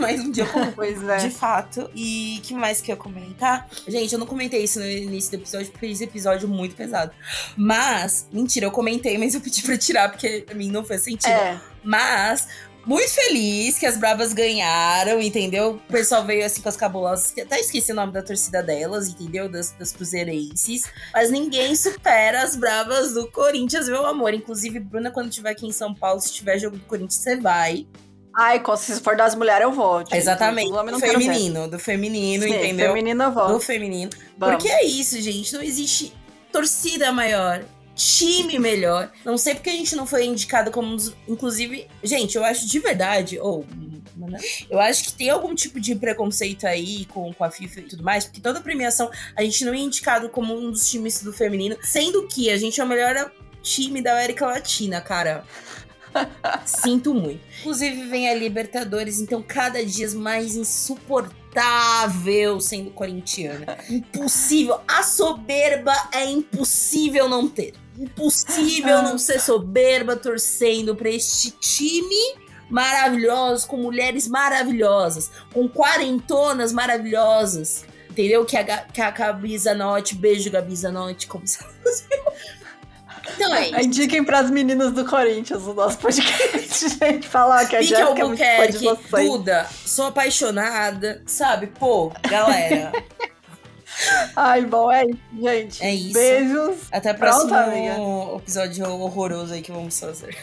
Mais um dia comum. Pois é. De fato. E o que mais que eu ia comentar? Gente, eu não comentei isso no início do episódio, porque esse episódio é muito pesado. Mas, mentira, eu comentei, mas eu pedi pra tirar, porque pra mim não fez sentido. Mas, muito feliz que as Bravas ganharam, entendeu? O pessoal veio assim com as cabulosas, que até esqueci o nome da torcida delas, entendeu? Das cruzeirenses. Mas ninguém supera as Bravas do Corinthians, meu amor. Inclusive, Bruna, quando estiver aqui em São Paulo, se tiver jogo do Corinthians, você vai. Ai, se for das mulheres, eu vou. Exatamente. Do feminino, sim, entendeu? Feminino eu vou. Do feminino. Vamos. Porque é isso, gente. Não existe torcida maior, time melhor. Não sei porque a gente não foi indicado como... Inclusive, gente, eu acho de verdade... eu acho que tem algum tipo de preconceito aí com a FIFA e tudo mais, porque toda premiação a gente não é indicado como um dos times do feminino, sendo que a gente é o melhor time da América Latina, cara. Sinto muito. Inclusive, vem a Libertadores, então cada dia mais insuportável sendo corintiana. Impossível. A soberba é impossível não ter. Impossível não ser soberba torcendo pra este time maravilhoso, com mulheres maravilhosas, com quarentonas maravilhosas. Entendeu? Que a Gabi Zanotti, beijo Gabi Zanotti, como se fosse. Então é isso. Indiquem pras meninas do Corinthians o nosso podcast, gente. Falar que a Pique Jéssica é muito fã de Albuquerque, vocês. Duda, sou apaixonada, sabe? Pô, galera. Ai, bom, é isso, gente. É isso. Beijos. Até o Pronto, próximo amiga. episódio horroroso aí que vamos fazer.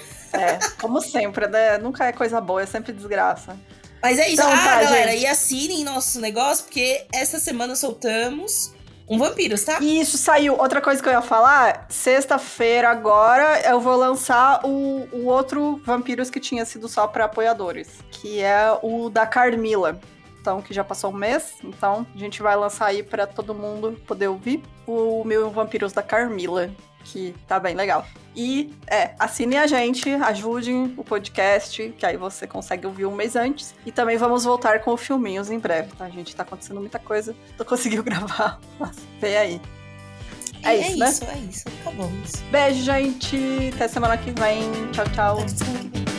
Como sempre, né? Nunca é coisa boa, é sempre desgraça. Mas é isso. Então, tá, galera, gente. e assinem nosso negócio, porque essa semana soltamos um Vampiros, tá? E isso saiu. Outra coisa que eu ia falar, sexta-feira agora eu vou lançar o outro Vampiros que tinha sido só pra apoiadores, que é o da Carmila. Então, que já passou um mês, então a gente vai lançar aí pra todo mundo poder ouvir o meu Vampiros da Carmila, que tá bem legal. E, assinem a gente, ajudem o podcast, que aí você consegue ouvir um mês antes. E também vamos voltar com o Filminhos em breve, tá? Gente, tá acontecendo muita coisa, não conseguiu gravar, mas vem aí. É isso, né? É isso. Acabamos. Beijo, gente. Até semana que vem. Tchau, tchau. Até semana que vem.